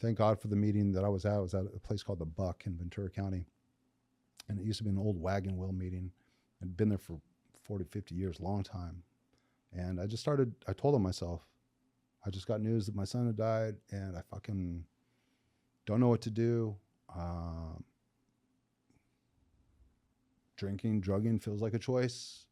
thank God for the meeting that I was at. I was at a place called The Buck in Ventura County. And it used to be an old wagon wheel meeting. I'd been there for 40, 50 years, long time. And I told myself, I just got news that my son had died and I fucking don't know what to do. Drinking, drugging feels like a choice.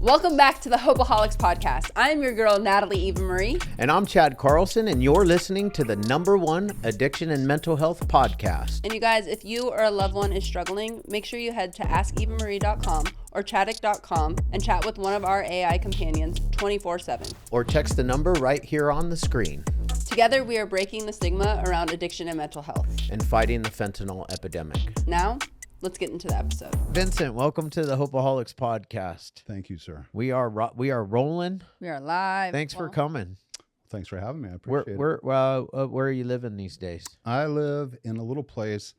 Welcome back to the Hopeaholics Podcast. I'm your girl, Natalie Eva Marie. And I'm Chad Carlson, and you're listening to the #1 addiction and mental health podcast. And you guys, if you or a loved one is struggling, make sure you head to askevamarie.com or chaddick.com and chat with one of our AI companions 24/7. Or text the number right here on the screen. Together, we are breaking the stigma around addiction and mental health. And fighting the fentanyl epidemic. Now, let's get into the episode. Vincent, welcome to the Hopeaholics Podcast. Thank you, sir. We are rolling. We are live. Thanks for coming. Thanks for having me. I appreciate it. Where are you living these days? I live in a little place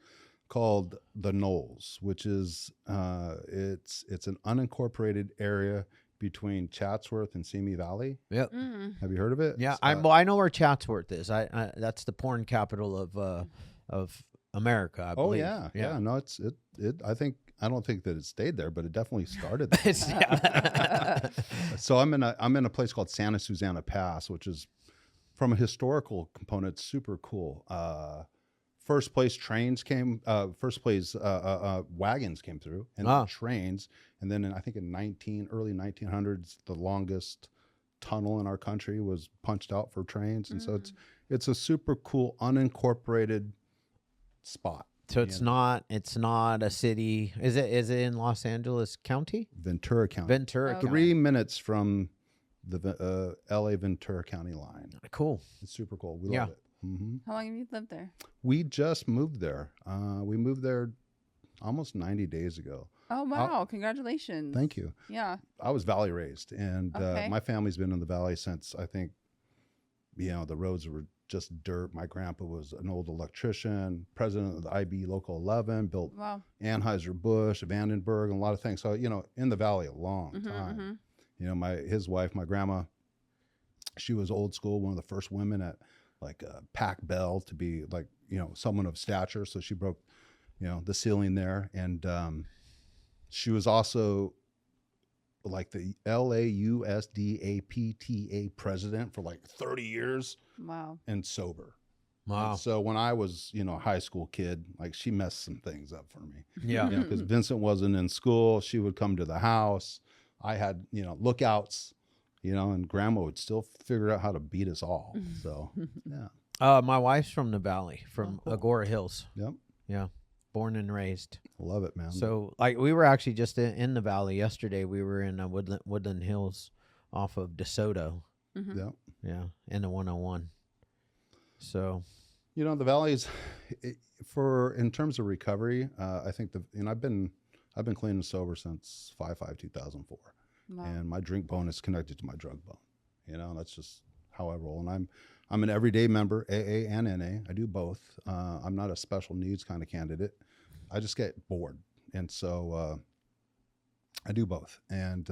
called the Knolls, which is it's an unincorporated area between Chatsworth and Simi Valley. Yep. Mm-hmm. Have you heard of it? Yeah, I know where Chatsworth is. I that's the porn capital of America, I believe. Oh yeah. No, I don't think that it stayed there, but it definitely started there. So I'm in a place called Santa Susana Pass, which is, from a historical component, super cool. First place wagons came through, and trains, and then I think in early 1900s, the longest tunnel in our country was punched out for trains, and so it's a super cool unincorporated spot. So it's not a city. Is it in Los Angeles County? Ventura County. Ventura County. 3 minutes from the LA Ventura County line. Cool. It's super cool. We love it. Mm-hmm. How long have you lived there? We just moved there. We moved there almost 90 days ago. Oh, wow. Congratulations. Thank you. Yeah. I was Valley raised, and my family's been in the Valley since, I think, the roads were just dirt. My grandpa was an old electrician, president of the IB Local 11, built Anheuser-Busch, Vandenberg, and a lot of things. So, in the Valley a long time. His wife, my grandma, she was old school, one of the first women at Pac Bell to be someone of stature. So she broke, the ceiling there. And she was also the LAUSD APTA president for 30 years. Wow. And sober. Wow. And so when I was, a high school kid, she messed some things up for me. Yeah. Because Vincent wasn't in school. She would come to the house. I had, lookouts, and grandma would still figure out how to beat us all. So, yeah. My wife's from the Valley, from Agora Hills. Yep. Yeah. Born and raised. Love it, man. So we were actually just in the Valley yesterday. We were in Woodland Hills off of DeSoto. Mm-hmm. Yep. Yeah. In the 101. So, the Valley's in terms of recovery, I think I've been clean and sober since 5/5/2004. Wow. And my drink bone is connected to my drug bone. That's just how I roll. And I'm an everyday member, AA and NA. I do both. I'm not a special needs kind of candidate. I just get bored. And so I do both. And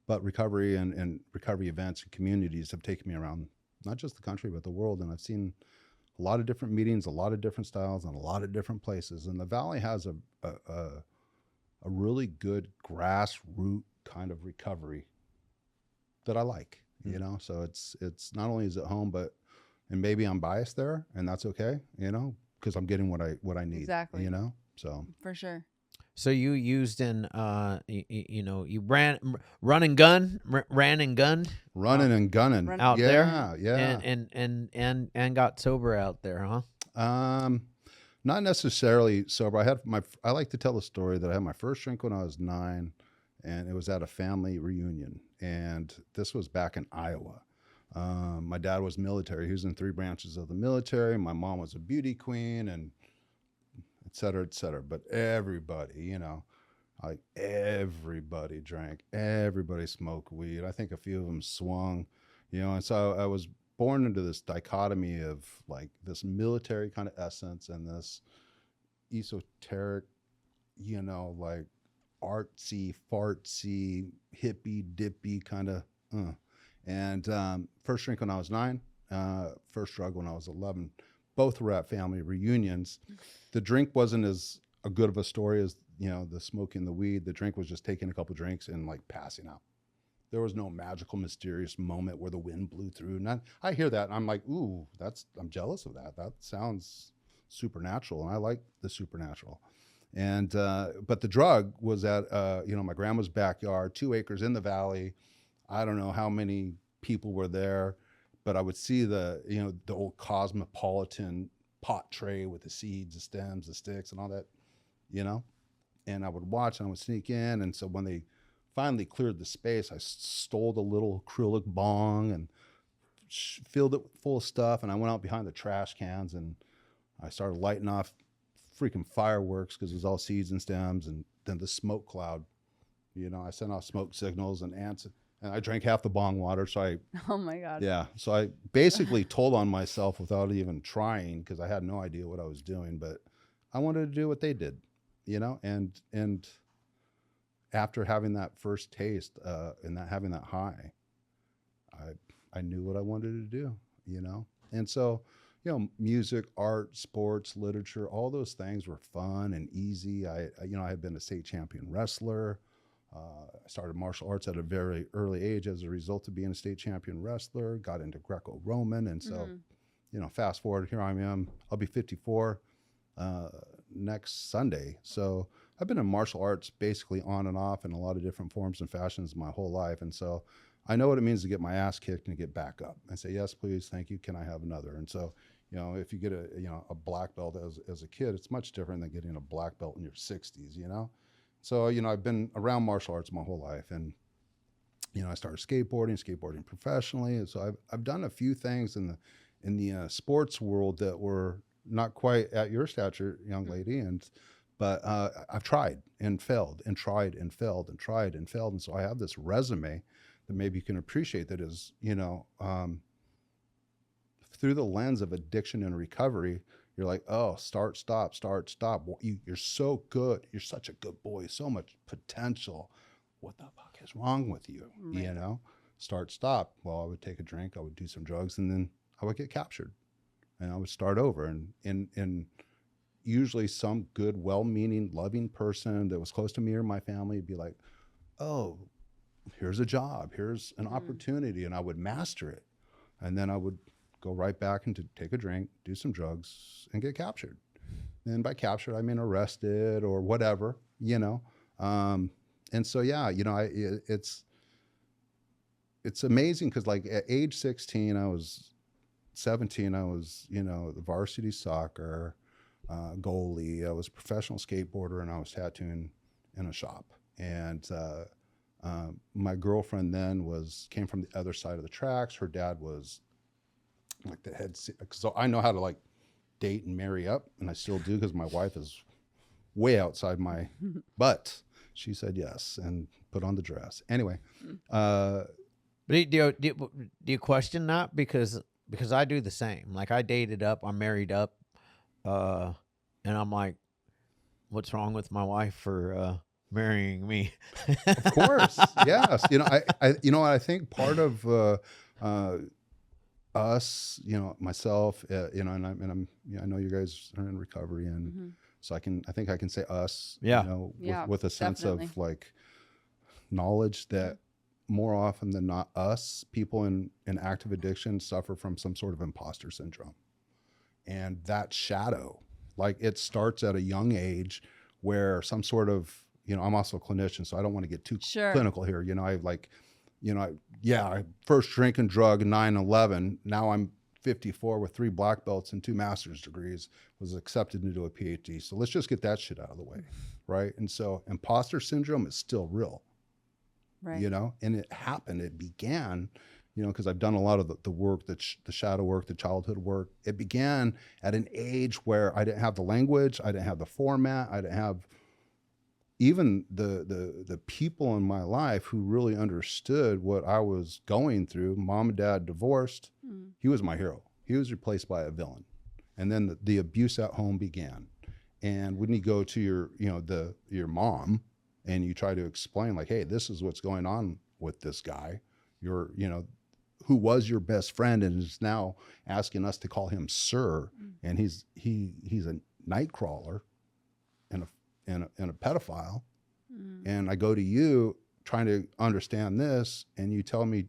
but recovery and recovery events and communities have taken me around not just the country, but the world. And I've seen a lot of different meetings, a lot of different styles, and a lot of different places. And the Valley has a really good grassroots kind of recovery that I like, So it's not only is it home, and maybe I'm biased there, and that's okay, because I'm getting what I need, Exactly. So For sure. So you used you ran and gunned out there, and got sober out there, huh? Not necessarily sober. I like to tell the story that I had my first drink when I was 9, and it was at a family reunion, and this was back in Iowa. My dad was military. He was in 3 branches of the military. My mom was a beauty queen, and et cetera, et cetera. But everybody, everybody drank, everybody smoked weed. I think a few of them swung, and so I was born into this dichotomy of like this military kind of essence and this esoteric, you know, like artsy, fartsy, hippie, dippy kind of. And first drink when I was 9, first drug when I was 11. Both were at family reunions. The drink wasn't as a good of a story as, you know, the smoking the weed. The drink was just taking a couple drinks and like passing out. There was no magical, mysterious moment where the wind blew through. And I hear that and I'm like, ooh, I'm jealous of that. That sounds supernatural, and I like the supernatural. And but the drug was at you know, my grandma's backyard, 2 acres in the valley. I don't know how many people were there, but I would see the, you know, the old cosmopolitan pot tray with the seeds, the stems, the sticks, and all that, you know. And I would watch and I would sneak in. And so when they finally cleared the space, I stole the little acrylic bong and filled it full of stuff. And I went out behind the trash cans and I started lighting off freaking fireworks because it was all seeds and stems. And then the smoke cloud, you know, I sent off smoke signals and ants. And I drank half the bong water. So Oh my God. yeah. So I basically told on myself without even trying because I had no idea what I was doing. But I wanted to do what they did, you know, and after having that first taste and having that high, I knew what I wanted to do, you know. And so, you know, music, art, sports, literature, all those things were fun and easy. I had been a state champion wrestler. I started martial arts at a very early age as a result of being a state champion wrestler, got into Greco-Roman. And so, you know, fast forward, here I am. I'll be 54 next Sunday. So I've been in martial arts basically on and off in a lot of different forms and fashions my whole life. And so I know what it means to get my ass kicked and get back up and say, yes, please, thank you. Can I have another? And so, you know, if you get a black belt as a kid, it's much different than getting a black belt in your 60s, you know? So, you know, I've been around martial arts my whole life, and, you know, I started skateboarding professionally. And so I've done a few things in the sports world that were not quite at your stature, young lady. But I've tried and failed and tried and failed and tried and failed. And so I have this resume that maybe you can appreciate that is, you know, through the lens of addiction and recovery, you're like, oh, start, stop. You're so good. You're such a good boy. So much potential. What the fuck is wrong with you? Right. You know, start, stop. Well, I would take a drink. I would do some drugs, and then I would get captured, and I would start over. And usually some good, well-meaning, loving person that was close to me or my family would be like, oh, here's a job. Here's an opportunity. And I would master it. And then I would go right back into take a drink, do some drugs, and get captured. And by captured, I mean arrested or whatever, you know. And so, yeah, you know, it's amazing because, like, at age 16, I was 17, I was, you know, the varsity soccer goalie. I was a professional skateboarder, and I was tattooing in a shop. And my girlfriend then came from the other side of the tracks. Her dad was like the head, so I know how to like date and marry up, and I still do because my wife is way outside my but she said yes and put on the dress anyway. But do you question that? Because I do the same. Like, I dated up, I'm married up, and I'm like, what's wrong with my wife for marrying me? Of course. Yes. You know, I think part of us, you know, myself, you know, and I'm, you know, I know you guys are in recovery, and so I think I can say us, yeah, you know, with a sense of like knowledge that more often than not, us people in active addiction suffer from some sort of imposter syndrome, and that shadow, like, it starts at a young age where some sort of, you know, I'm also a clinician, so I don't want to get too clinical here. You know, I first drink and drug 9/11. Now I'm 54 with 3 black belts and 2 master's degrees, was accepted into a PhD. So let's just get that shit out of the way, right? And so imposter syndrome is still real, right? You know, and it began, you know, because I've done a lot of the work, the shadow work, the childhood work. It began at an age where I didn't have the language, I didn't have the format, I didn't have even the people in my life who really understood what I was going through, mom and dad divorced, he was my hero. He was replaced by a villain. And then the abuse at home began. And when you go to your mom and you try to explain like, hey, this is what's going on with this guy, who was your best friend and is now asking us to call him sir, and he's a night crawler and a pedophile, and I go to you trying to understand this, and you tell me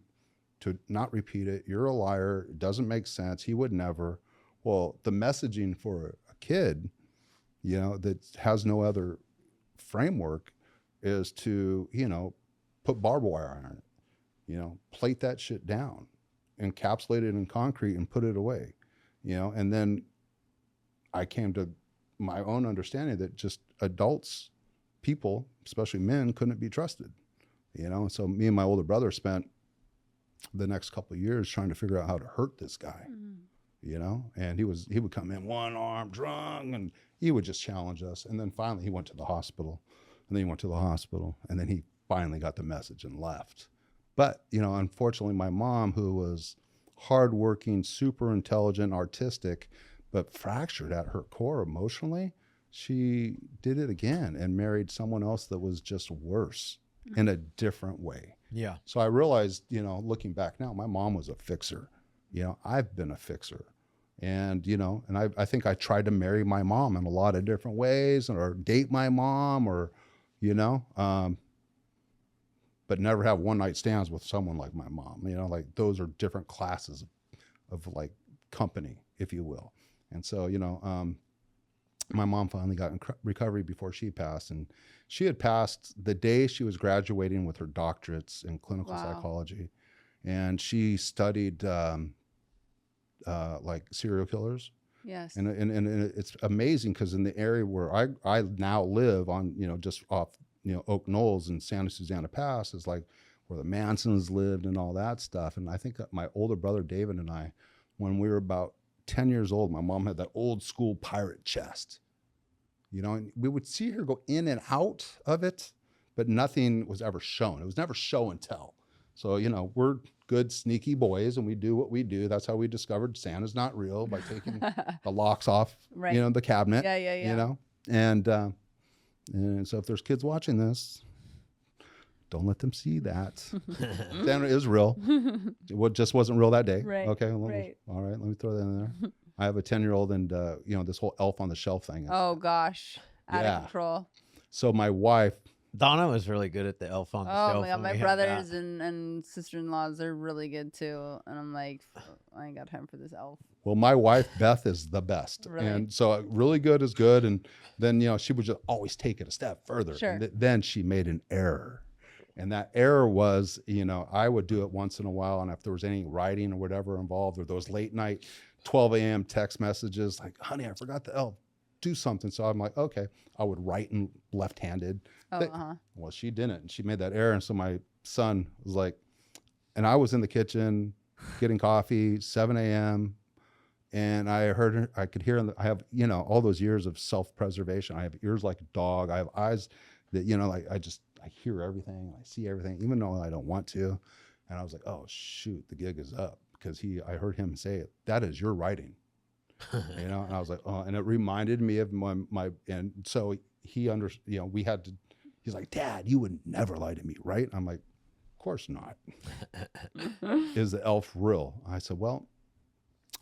to not repeat it. You're a liar. It doesn't make sense. He would never. Well, the messaging for a kid, that has no other framework, is to put barbed wire on it, plate that shit down, encapsulate it in concrete and put it away, and then I came to my own understanding that just adults, people, especially men, couldn't be trusted, and so me and my older brother spent the next couple of years trying to figure out how to hurt this guy, and he would come in one arm drunk, and he would just challenge us, and then finally he went to the hospital, and then he finally got the message and left. But, unfortunately, my mom, who was hardworking, super intelligent, artistic, but fractured at her core emotionally, she did it again and married someone else that was just worse in a different way. Yeah. So I realized, looking back now, my mom was a fixer. I've been a fixer. And, I think I tried to marry my mom in a lot of different ways, or date my mom, or, but never have one night stands with someone like my mom. Like those are different classes of like company, if you will. And so, my mom finally got in recovery before she passed, and she had passed the day she was graduating with her doctorates in clinical psychology. And she studied like serial killers. Yes. And it's amazing because in the area where I now live on, just off, Oak Knolls and Santa Susana Pass is like where the Mansons lived and all that stuff. And I think that my older brother David and I, when we were about 10 years old, my mom had that old school pirate chest, and we would see her go in and out of it, but nothing was ever shown. It was never show and tell. So, we're good, sneaky boys, and we do what we do. That's how we discovered Santa's not real, by taking the locks off, right. The cabinet, Yeah. And so if there's kids watching this, don't let them see that. Santa is real. It just wasn't real that day. Right. Okay. Right. All right. Let me throw that in there. I have a 10-year-old, and this whole elf on the shelf thing. Oh gosh, out of control. So my wife, Donna was really good at the elf on the shelf. Oh my god, my brothers and sister-in-laws, they're really good too. And I'm like, I ain't got time for this elf. well, my wife, Beth, is the best. Really? And so really good is good. And then, she would just always take it a step further. Sure. And then she made an error. And that error was, I would do it once in a while. And if there was any writing or whatever involved, or those late night 12 a.m. text messages like, honey, I forgot the elf, do something. So I'm like, okay, I would write in left-handed. Well, she didn't. And she made that error. And so my son was like, and I was in the kitchen getting coffee, 7 a.m. And I heard her, I could hear, I have, all those years of self-preservation. I have ears like a dog. I have eyes that, like I hear everything. I see everything, even though I don't want to. And I was like, oh shoot, the gig is up, because I heard him say it. That is your writing, and I was like, oh, and it reminded me of my and so he we had to, he's like, Dad, you would never lie to me, right? I'm like, of course not. Is the elf real? I said, well,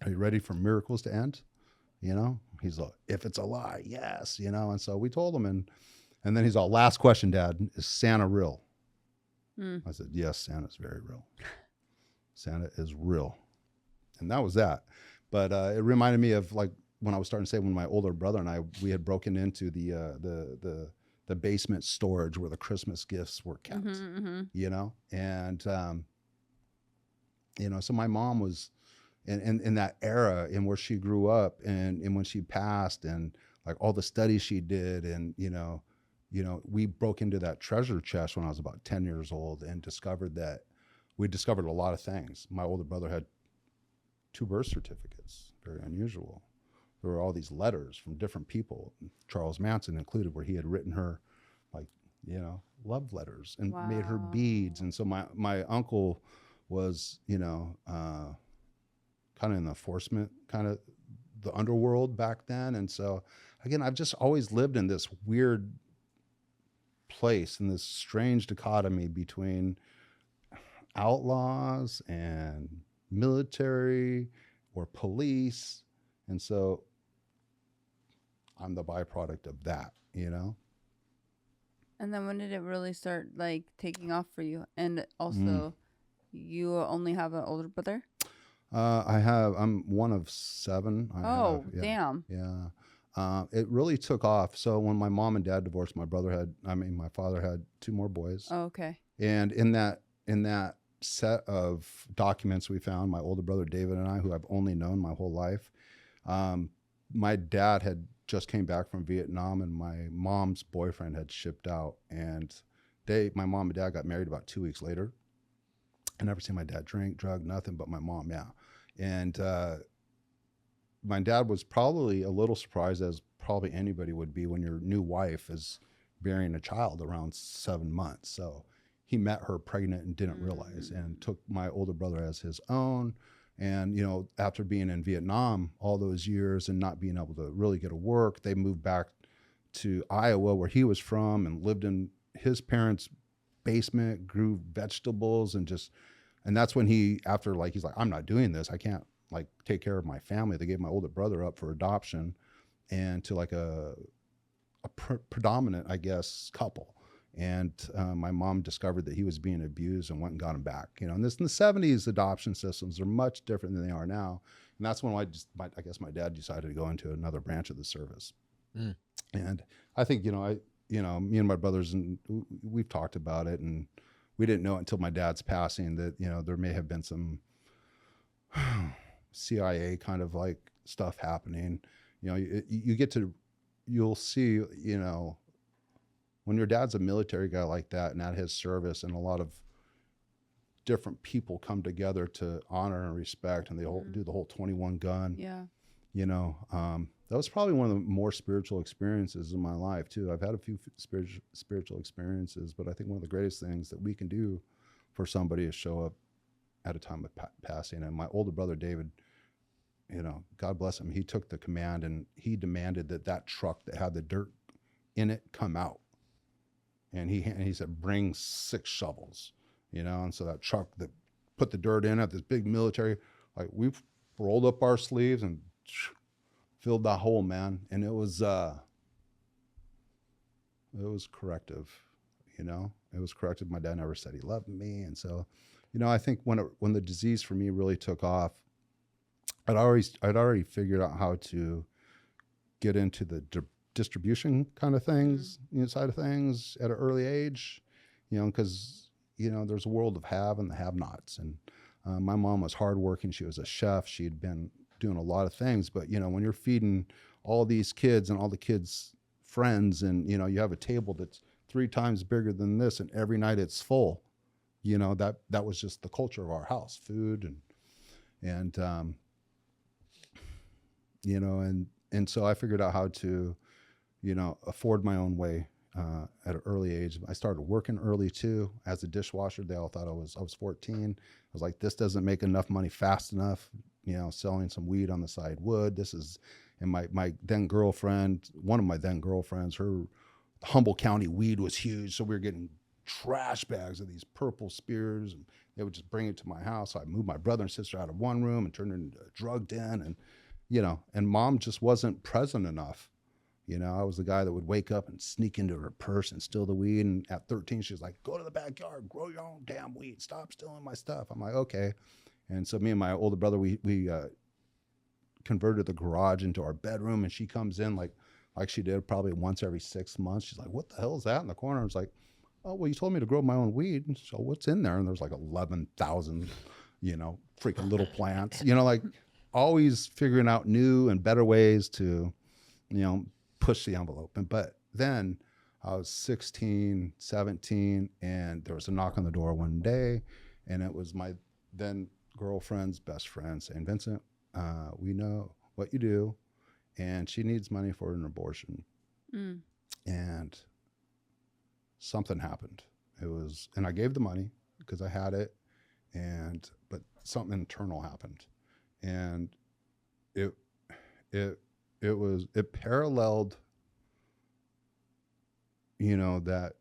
are you ready for miracles to end? He's like, if it's a lie, yes, and so we told him, and then he's all, last question, Dad, is Santa real? I said, yes, Santa's very real. Santa is real. And that was that. But it reminded me of like when I was starting to say, when my older brother and we had broken into the basement storage where the Christmas gifts were kept, and so my mom was in that era, in where she grew up, and when she passed, and like all the studies she did, and we broke into that treasure chest when I was about 10 years old and discovered a lot of things. My older brother had 2 birth certificates, very unusual. There were all these letters from different people, Charles Manson included, where he had written her like, love letters and made her beads. And so my uncle was, kind of in the enforcement, kind of the underworld back then. And so again, I've just always lived in this weird place, in this strange dichotomy between outlaws and military or police. And so I'm the byproduct of that, And then when did it really start like taking off for you? And also, you only have an older brother? I'm one of 7. Damn. Yeah. It really took off. So when my mom and dad divorced, my father had 2 more boys. Oh, okay. And in that set of documents we found, my older brother David and I, who I've only known my whole life, my dad had just came back from Vietnam, and my mom's boyfriend had shipped out, and my mom and dad got married about 2 weeks later. I never seen my dad drink, drug, nothing, but my mom, yeah. And my dad was probably a little surprised, as probably anybody would be when your new wife is bearing a child around 7 months. So he met her pregnant and didn't realize, and took my older brother as his own. And, after being in Vietnam all those years and not being able to really get to work, they moved back to Iowa, where he was from, and lived in his parents' basement, grew vegetables, and that's when he's like, I'm not doing this. I can't take care of my family. They gave my older brother up for adoption, and to like a predominant, I guess, couple. And my mom discovered that he was being abused and went and got him back. In the 70s, adoption systems are much different than they are now. And that's when I guess my dad decided to go into another branch of the service. And I think, me and my brothers, and we've talked about it, and we didn't know it until my dad's passing that, there may have been some CIA kind of like stuff happening. You'll see, when your dad's a military guy like that, and at his service, and a lot of different people come together to honor and respect, and they do the whole 21 gun. Yeah. That was probably one of the more spiritual experiences in my life too. I've had a few spiritual experiences, but I think one of the greatest things that we can do for somebody is show up at a time of passing. And my older brother, David, God bless him, he took the command, and he demanded that truck that had the dirt in it come out. And he said, bring 6 shovels, and so that truck that put the dirt in it, this big military, we've rolled up our sleeves and filled that hole, man. And it was corrective, it was corrective. My dad never said he loved me. And so, I think when the disease for me really took off, I'd already figured out how to get into the distribution kind of things, side of things at an early age, because, there's a world of have and the have-nots. And my mom was hardworking. She was a chef. She'd been doing a lot of things. But, when you're feeding all these kids and all the kids' friends, and, you have a table that's 3 times bigger than this, and every night it's full, that was just the culture of our house, food. And so I figured out how to, afford my own way at an early age. I started working early too as a dishwasher. They all thought I was 14. I was like, this doesn't make enough money fast enough, selling some weed on the side would. And my then girlfriend, one of my then girlfriends, her Humboldt County weed was huge. So we were getting trash bags of these purple spears, and they would just bring it to my house. So I moved my brother and sister out of one room and turned it into a drug den. And, and mom just wasn't present enough. I was the guy that would wake up and sneak into her purse and steal the weed. And at 13, she was like, go to the backyard, grow your own damn weed. Stop stealing my stuff. I'm like, okay. And so me and my older brother, we converted the garage into our bedroom, and she comes in like she did probably once every 6 months. She's like, what the hell is that in the corner? I was like, oh, well, you told me to grow my own weed. So what's in there? And there's like 11,000, freaking little plants, always figuring out new and better ways to, push the envelope. But then I was 16, 17, and there was a knock on the door one day, and it was my then girlfriend's best friend saying, Vincent, we know what you do, and she needs money for an abortion. And something happened. And I gave the money because I had it, but something internal happened, and it paralleled, that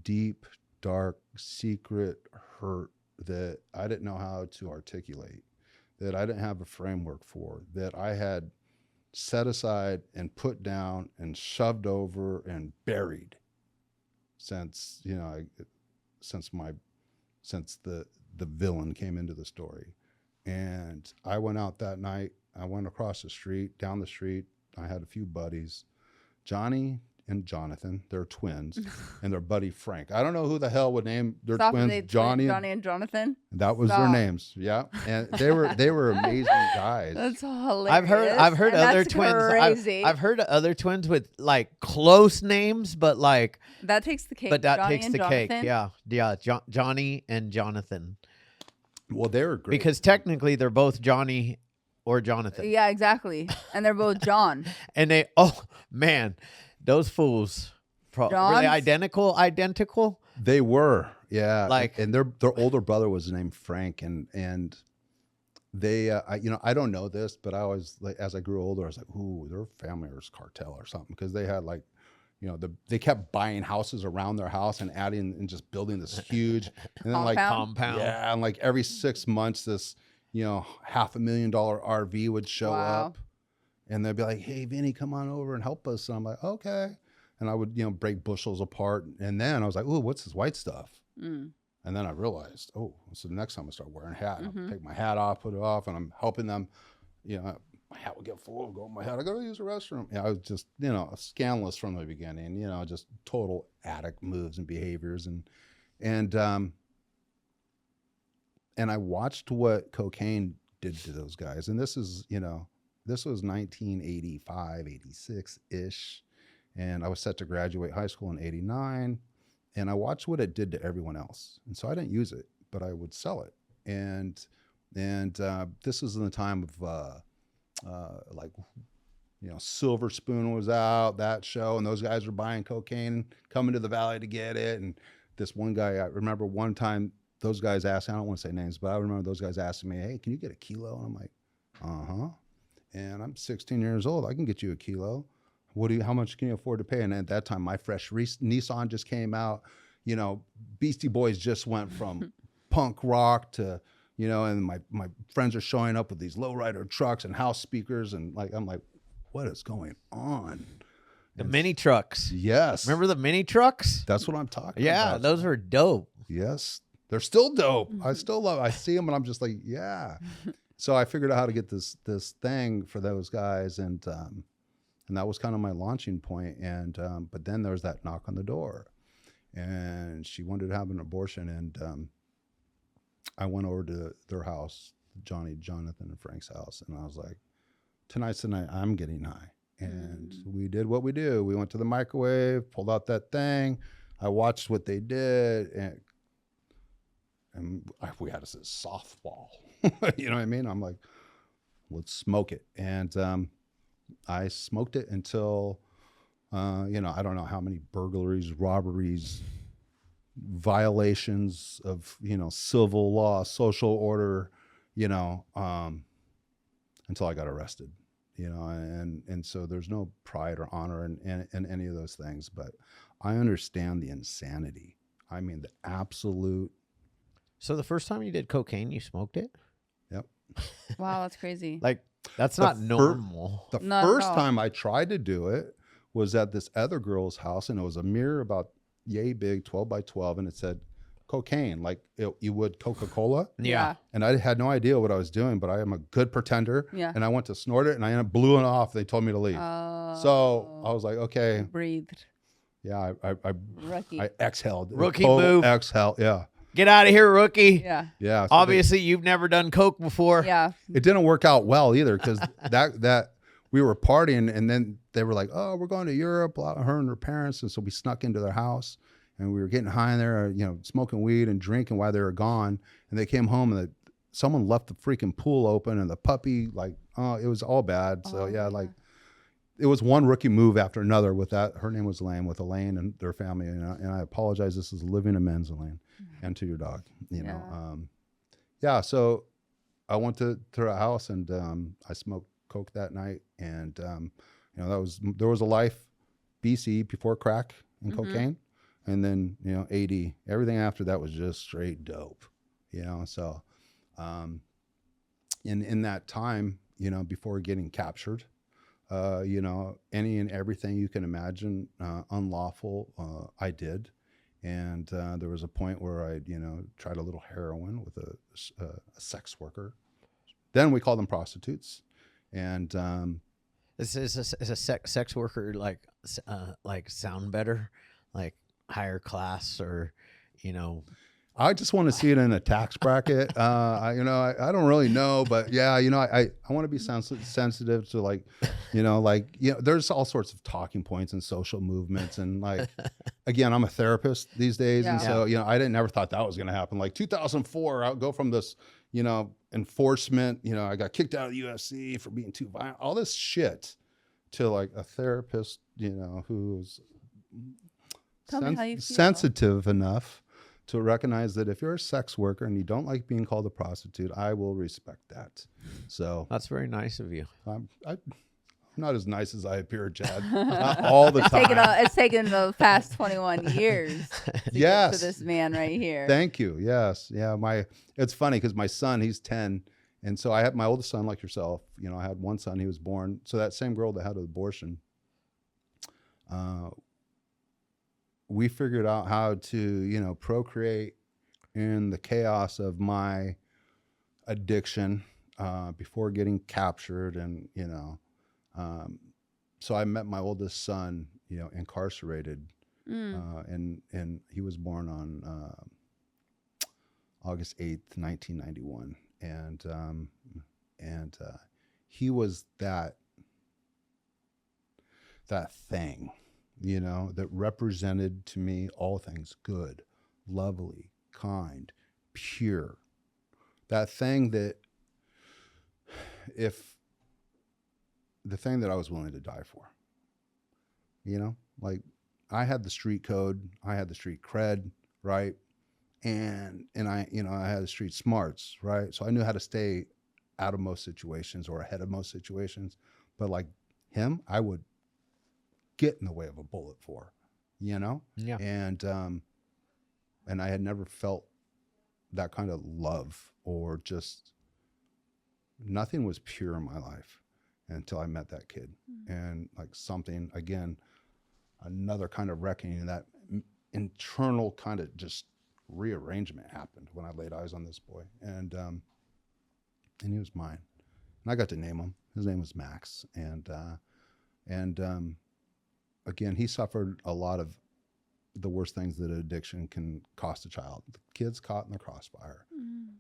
deep, dark, secret hurt that I didn't know how to articulate, that I didn't have a framework for, that I had set aside and put down and shoved over and buried since the villain came into the story. And I went out that night. I went across the street, down the street. I had a few buddies, Johnny and Jonathan. They're twins, and their buddy Frank. I don't know who the hell would name their twins Johnny and Jonathan. That was their names. Yeah, and they were amazing guys. That's hilarious. I've heard and other that's twins. Crazy. I've heard other twins with like close names, but like that takes the cake. But that Johnny takes and the Jonathan. cake. Yeah. Johnny and Jonathan. Well, they were great because technically they're both Johnny or Jonathan. Yeah, exactly. And they're both John. And those fools, were they identical? They were, yeah. Like, and their older brother was named Frank, and they, I don't know this, but I always, like, as I grew older, I was like, ooh, their family was cartel or something, because they had like, they kept buying houses around their house and adding and just building this huge, and then compound. Yeah, and like every 6 months, this, $500,000 RV would show up. And they'd be like, hey, Vinny, come on over and help us. And I'm like, okay. And I would, break bushels apart. And then I was like, oh, what's this white stuff? And then I realized, so the next time I start wearing a hat, I'll take my hat off, put it off, and I'm helping them. My hat would get full, go in my head. I got to use the restroom. I was just, scandalous from the beginning, just total addict moves and behaviors. And I watched what cocaine did to those guys. And this is, this was 1985, 86-ish, and I was set to graduate high school in 89, and I watched what it did to everyone else. And so I didn't use it, but I would sell it. And this was in the time of Silver Spoon was out, that show, and those guys were buying cocaine, coming to the Valley to get it. And this one guy, I remember one time, those guys asked, I don't want to say names, but I remember those guys asking me, hey, can you get a kilo? And I'm like, uh-huh. And I'm 16 years old. I can get you a kilo. How much can you afford to pay? And at that time, my fresh Nissan just came out. Beastie Boys just went from punk rock to, and my friends are showing up with these lowrider trucks and house speakers. And I'm like, what is going on? The mini trucks. Yes. Remember the mini trucks? That's what I'm talking about. Yeah, those were dope. Yes. They're still dope. I still love it. I see them and I'm just like, yeah. So I figured out how to get this thing for those guys, and that was kind of my launching point. And but then there was that knock on the door, and she wanted to have an abortion, and I went over to their house, Johnny, Jonathan, and Frank's house, and I was like, tonight's the night I'm getting high. And we did what we do. We went to the microwave, pulled out that thing. I watched what they did, and we had a softball. You know what I mean? I'm like, let's smoke it. And I smoked it until, I don't know how many burglaries, robberies, violations of, civil law, social order, until I got arrested, and so there's no pride or honor in any of those things. But I understand the insanity. I mean, the absolute. So the first time you did cocaine, you smoked it? Yep. Wow, that's crazy. Like, that's not normal. The first time I tried to do it was at this other girl's house, and it was a mirror about yay big, 12 by 12, and it said cocaine, like you would Coca-Cola. Yeah. And I had no idea what I was doing, but I am a good pretender. Yeah. And I went to snort it, and I ended up blew it off. They told me to leave. So I was like, okay. Breathed. Yeah, I exhaled. Rookie Total move. Exhale, yeah. Get out of here, rookie. Yeah. Yeah. So Obviously, you've never done coke before. Yeah. it didn't work out well either, because that we were partying, and then they were like, oh, we're going to Europe, her and her parents. And so we snuck into their house, and we were getting high in there, smoking weed and drinking while they were gone. And they came home, and someone left the freaking pool open, and the puppy, it was all bad. So it was one rookie move after another with that. Her name was Elaine, with Elaine and their family. And I apologize. This is living amends, Elaine, and to your dog, you know. Yeah. So I went to her house and I smoked coke that night. And, you know, there was a life BC before crack and cocaine. And then, you know, AD, everything after that was just straight dope, you know? So, in that time, you know, before getting captured, you know, any and everything you can imagine, unlawful, I did. And, there was a point where I, you know, tried a little heroin with a sex worker. Then we call them prostitutes. And, Is a sex worker like sound better, like higher class, or, you know? I just want to see it in a tax bracket. I don't really know, but yeah, you know, I want to be sensitive to, like, you know, there's all sorts of talking points and social movements. And like, again, I'm a therapist these days. And so, you know, I never thought that was going to happen. Like 2004, I'll go from this, you know, enforcement, you know, I got kicked out of the UFC for being too violent, all this shit, to like a therapist, you know, who's sensitive enough to recognize that if you're a sex worker and you don't like being called a prostitute, I will respect that. So that's very nice of you. I'm not as nice as I appear, Chad. Not all the time. It's taken the past 21 years to get to this man right here. Thank you. Yes. Yeah. It's funny because my son, he's 10. And so I had my oldest son, like yourself. You know, I had one son, he was born. So that same girl that had an abortion, we figured out how to, you know, procreate in the chaos of my addiction before getting captured. And, you know, so I met my oldest son, you know, incarcerated. And he was born on August 8th, 1991. And he was that thing, you know, that represented to me all things good, lovely, kind, pure. That thing that the thing that I was willing to die for, you know, like I had the street code, I had the street cred, right? And I, you know, I had the street smarts, right? So I knew how to stay out of most situations or ahead of most situations. But like him, I would get in the way of a bullet for, you know? Yeah. And I had never felt that kind of love, or just nothing was pure in my life until I met that kid. And like something, again, another kind of reckoning, that internal kind of just rearrangement happened when I laid eyes on this boy. And he was mine. And I got to name him. His name was Max. And again, he suffered a lot of the worst things that addiction can cost a child. The kid's caught in the crossfire.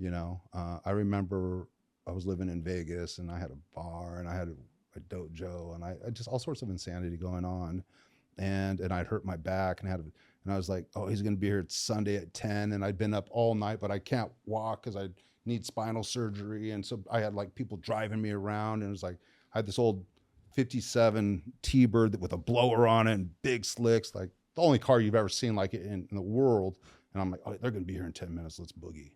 You know, I remember I was living in Vegas and I had a bar and I had a dojo and I just all sorts of insanity going on. And I'd hurt my back and I was like, oh, he's going to be here Sunday at 10. And I'd been up all night, but I can't walk because I need spinal surgery. And so I had like people driving me around, and it was like, I had this old 57 T-Bird with a blower on it and big slicks, like the only car you've ever seen like it in the world. And I'm like, oh, they're going to be here in 10 minutes. Let's boogie.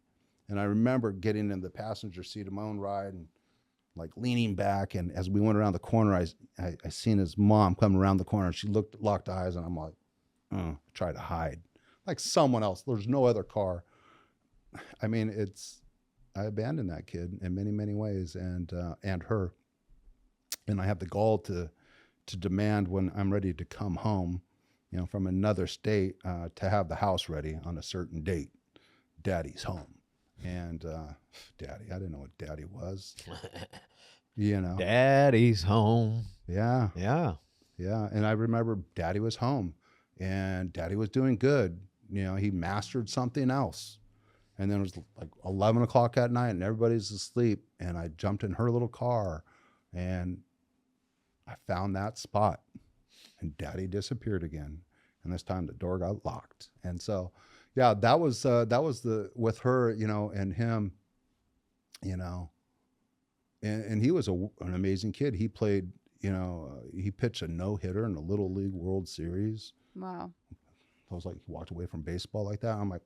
And I remember getting in the passenger seat of my own ride and like leaning back. And as we went around the corner, I seen his mom come around the corner. She locked eyes, and I'm like, try to hide like someone else. There's no other car. I mean, I abandoned that kid in many, many ways, and her. And I have the gall to demand, when I'm ready to come home, you know, from another state, to have the house ready on a certain date. Daddy's home. And Daddy, I didn't know what Daddy was. You know, Daddy's home. Yeah. Yeah. Yeah. And I remember Daddy was home and Daddy was doing good. You know, he mastered something else. And then it was like 11 o'clock at night and everybody's asleep. And I jumped in her little car and I found that spot, and Daddy disappeared again. And this time the door got locked. And so, yeah, that was with her, you know, and him, you know, and he was an amazing kid. He played, he pitched a no-hitter in the Little League World Series. Wow. I was like, he walked away from baseball like that. I'm like,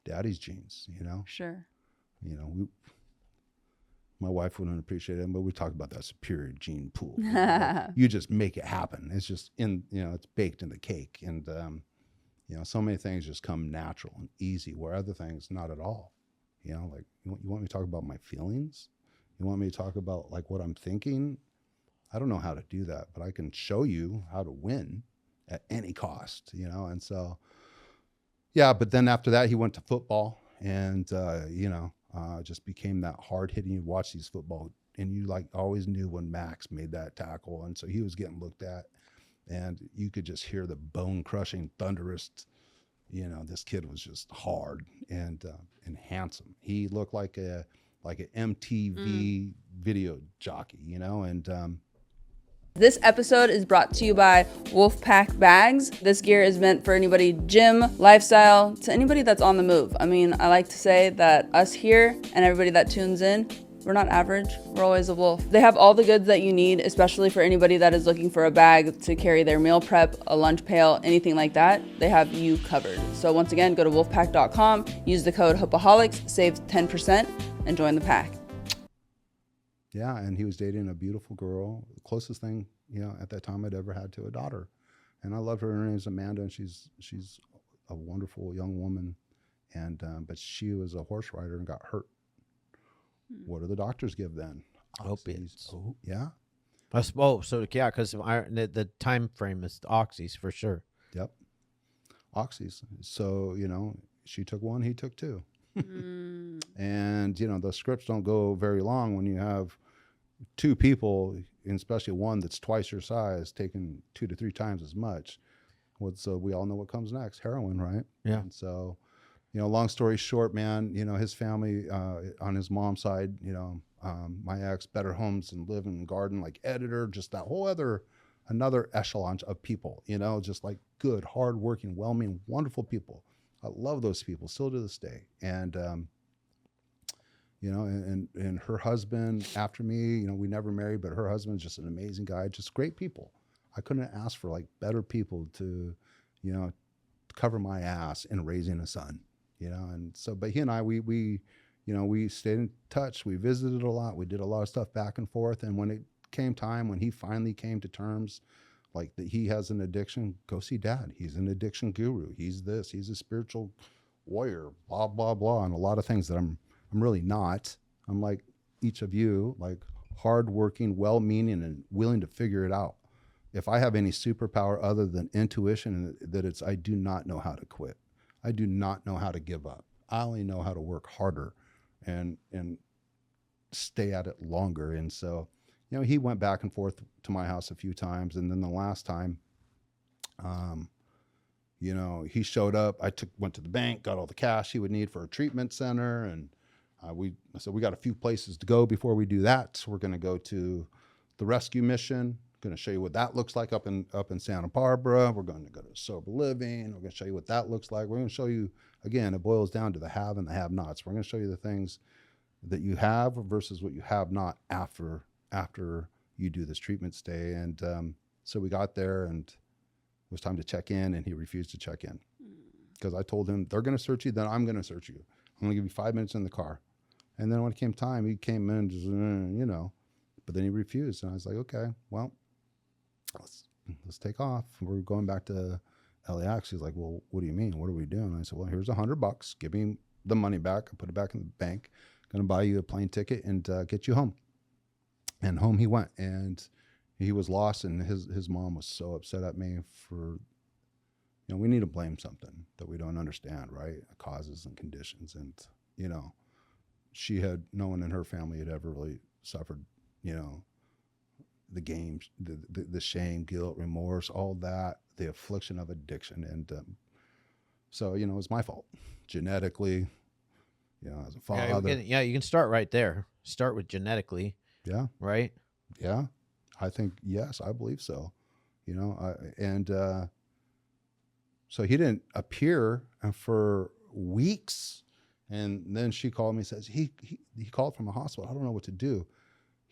daddy's genes, Sure. My wife wouldn't appreciate it, but we talk about that superior gene pool. You just make it happen. It's just it's baked in the cake. And, so many things just come natural and easy, where other things, not at all. Like, you want me to talk about my feelings? You want me to talk about like what I'm thinking? I don't know how to do that, but I can show you how to win at any cost, And so, yeah, but then after that, he went to football and, just became that hard hitting. You watch these football and you like always knew when Max made that tackle. And so he was getting looked at and you could just hear the bone crushing, thunderous, this kid was just hard and handsome. He looked like an MTV video jockey, and, This episode is brought to you by Wolfpack Bags. This gear is meant for anybody gym, lifestyle, to anybody that's on the move. I mean, I like to say that us here and everybody that tunes in, we're not average. We're always a wolf. They have all the goods that you need, especially for anybody that is looking for a bag to carry their meal prep, a lunch pail, anything like that. They have you covered. So once again, go to wolfpack.com, use the code Hopeaholics, save 10%, and join the pack. Yeah, and he was dating a beautiful girl, the closest thing, at that time I'd ever had to a daughter. And I love her. Her name's Amanda, and she's a wonderful young woman. And but she was a horse rider and got hurt. What do the doctors give then? Opiates. Oh, yeah. So yeah, because the time frame is oxys for sure. Yep. Oxys. So, she took one, he took two. And, the scripts don't go very long when you have two people, and especially one that's twice your size, taking 2 to 3 times as much. So we all know what comes next, heroin, right? Yeah. And so, long story short, man, his family on his mom's side, my ex, better homes and live and garden, like editor, just that whole another echelon of people, just like good, hardworking, well-meaning, wonderful people. I love those people still to this day. And, and her husband after me, we never married, but her husband's just an amazing guy, just great people. I couldn't ask for like better people to, cover my ass in raising a son, and so, but he and I, we stayed in touch. We visited a lot. We did a lot of stuff back and forth. And when it came time, when he finally came to terms, like that he has an addiction, go see dad. He's an addiction guru. He's a spiritual warrior, blah, blah, blah. And a lot of things that I'm really not. I'm like each of you, like hardworking, well-meaning, and willing to figure it out. If I have any superpower other than intuition, that I do not know how to quit. I do not know how to give up. I only know how to work harder and stay at it longer. And so, he went back and forth to my house a few times. And then the last time, he showed up. Went to the bank, got all the cash he would need for a treatment center. And we said, we got a few places to go before we do that. So we're going to go to the rescue mission. Going to show you what that looks like up in Santa Barbara. We're going to go to sober living. We're going to show you what that looks like. We're going to show you, again, it boils down to the have and the have nots. We're going to show you the things that you have versus what you have not after you do this treatment stay. And so we got there and it was time to check in, and he refused to check in because I told him, they're going to search you, then I'm going to search you. I'm going to give you 5 minutes in the car. And then when it came time, he came in, just, but then he refused. And I was like, okay, well, let's take off. We're going back to LAX. He's like, well, what do you mean? What are we doing? I said, well, here's $100. Give me the money back. I put it back in the bank. Going to buy you a plane ticket and get you home. And home he went. And he was lost. And his mom was so upset at me for, we need to blame something that we don't understand, right? Causes and conditions. And, no one in her family had ever really suffered, the games, the shame, guilt, remorse, all that, the affliction of addiction. And so, it was my fault. Genetically, as a father. You can start right there. Start with genetically. Yeah. Right? Yeah. I think, yes, I believe so. So he didn't appear for weeks. And then she called me and says, he called from a hospital. I don't know what to do.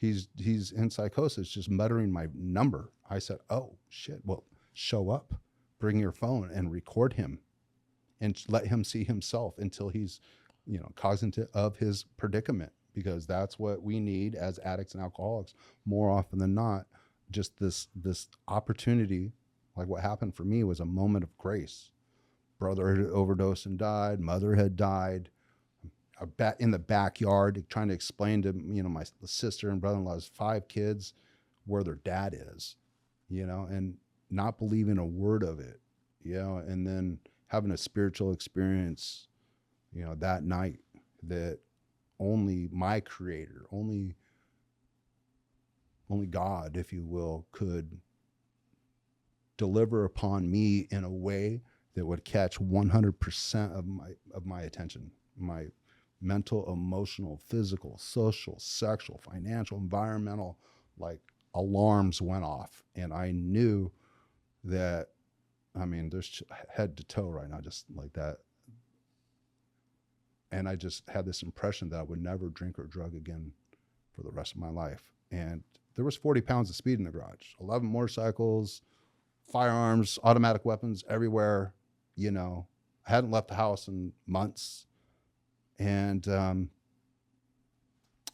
he's in psychosis, just muttering my number. I said, oh shit, well, show up, bring your phone and record him and let him see himself until he's, cognizant of his predicament, because that's what we need as addicts and alcoholics more often than not. Just this opportunity, like what happened for me was a moment of grace. Brother had overdosed and died. Mother had died. In the backyard, trying to explain to my sister and brother-in-law's 5 kids where their dad is, and not believing a word of it, and then having a spiritual experience, that night that only my Creator, only God, if you will, could deliver upon me in a way that would catch 100% of my attention, my mental, emotional, physical, social, sexual, financial, environmental, like alarms went off. And I knew that, there's head to toe right now, just like that. And I just had this impression that I would never drink or drug again for the rest of my life. And there was 40 pounds of speed in the garage, 11 motorcycles, firearms, automatic weapons everywhere. I hadn't left the house in months. And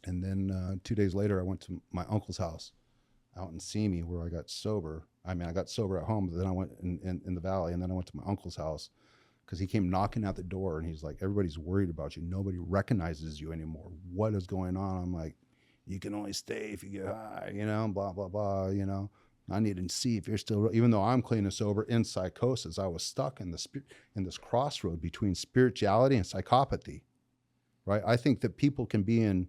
then 2 days later, I went to my uncle's house out in Simi where I got sober. I got sober at home, but then I went in the valley, and then I went to my uncle's house because he came knocking at the door, and he's like, everybody's worried about you. Nobody recognizes you anymore. What is going on? I'm like, you can only stay if you get high, blah, blah, blah, I need to see if you're still, even though I'm clean and sober in psychosis, I was stuck in this crossroad between spirituality and psychopathy. Right. I think that people can be in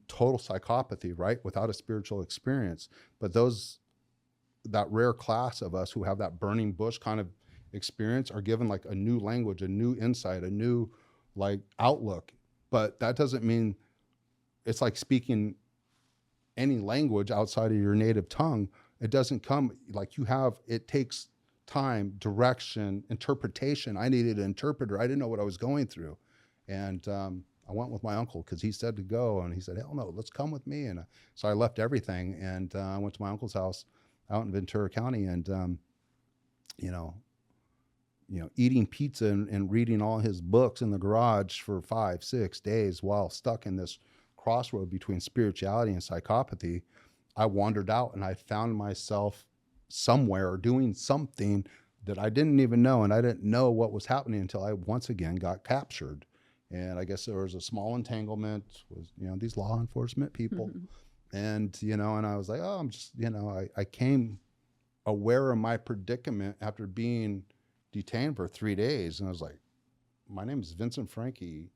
total psychopathy, right, without a spiritual experience. But that rare class of us who have that burning bush kind of experience are given like a new language, a new insight, a new like outlook. But that doesn't mean it's like speaking any language outside of your native tongue. It doesn't come like it takes time, direction, interpretation. I needed an interpreter. I didn't know what I was going through. And I went with my uncle because he said to go, and he said, hell no, let's come with me. And so I left everything, and I went to my uncle's house out in Ventura County, and eating pizza and reading all his books in the garage for 5-6 days while stuck in this crossroad between spirituality and psychopathy. I wandered out, and I found myself somewhere doing something that I didn't even know, and I didn't know what was happening until I once again got captured. And I guess there was a small entanglement with, these law enforcement people. And, and I was like, oh, I'm just, I came aware of my predicament after being detained for 3 days. And I was like, my name is Vinsent Franke.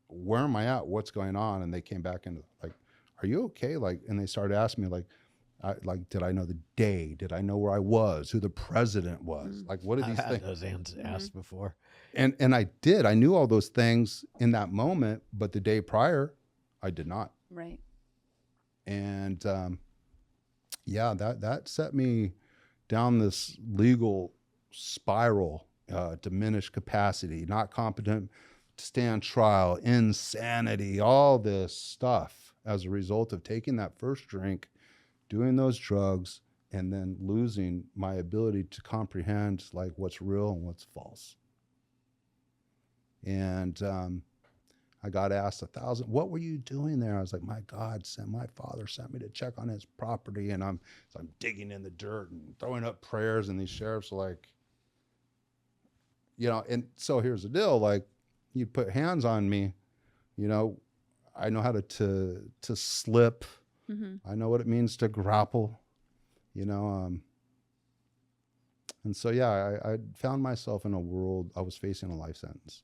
Where am I at? What's going on? And they came back and like, are you okay? Like, and they started asking me did I know the day? Did I know where I was? Who the president was? Like, what are these things? Those asked before. And I did. I knew all those things in that moment, but the day prior, I did not. Right. And that set me down this legal spiral, diminished capacity, not competent to stand trial, insanity, all this stuff as a result of taking that first drink, doing those drugs, and then losing my ability to comprehend like what's real and what's false. And I got asked 1,000, what were you doing there? I was like, my father sent me to check on his property. And I'm digging in the dirt and throwing up prayers. And these sheriffs are like, and so here's the deal. Like, you put hands on me, I know how to slip. I know what it means to grapple, and so, I found myself in a world. I was facing a life sentence,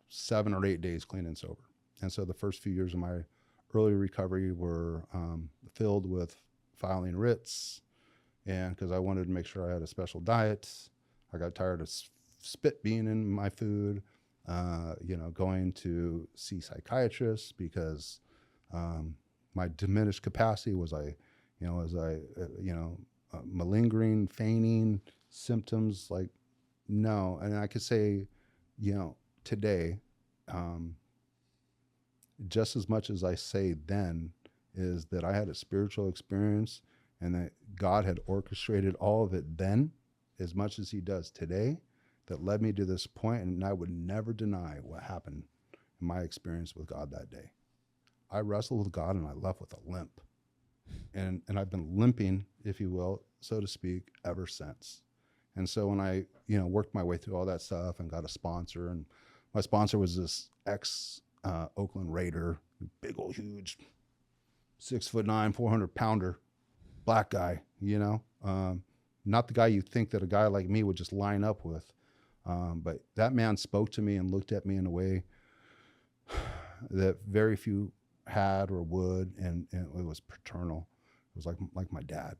7 or 8 days clean and sober. And so the first few years of my early recovery were filled with filing writs, and because I wanted to make sure I had a special diet. I got tired of spit being in my food, going to see psychiatrists because my diminished capacity was malingering, feigning symptoms, like, no. And I could say, today, just as much as I say then is that I had a spiritual experience and that God had orchestrated all of it then as much as he does today that led me to this point, and I would never deny what happened in my experience with God that day. I wrestled with God and I left with a limp. And I've been limping, if you will, so to speak, ever since. And so when I, worked my way through all that stuff and got a sponsor, and my sponsor was this Oakland Raider, big old huge 6'9", 400-pounder black guy, not the guy you think that a guy like me would just line up with. But that man spoke to me and looked at me in a way that very few had or would, and it was paternal. It was like my dad,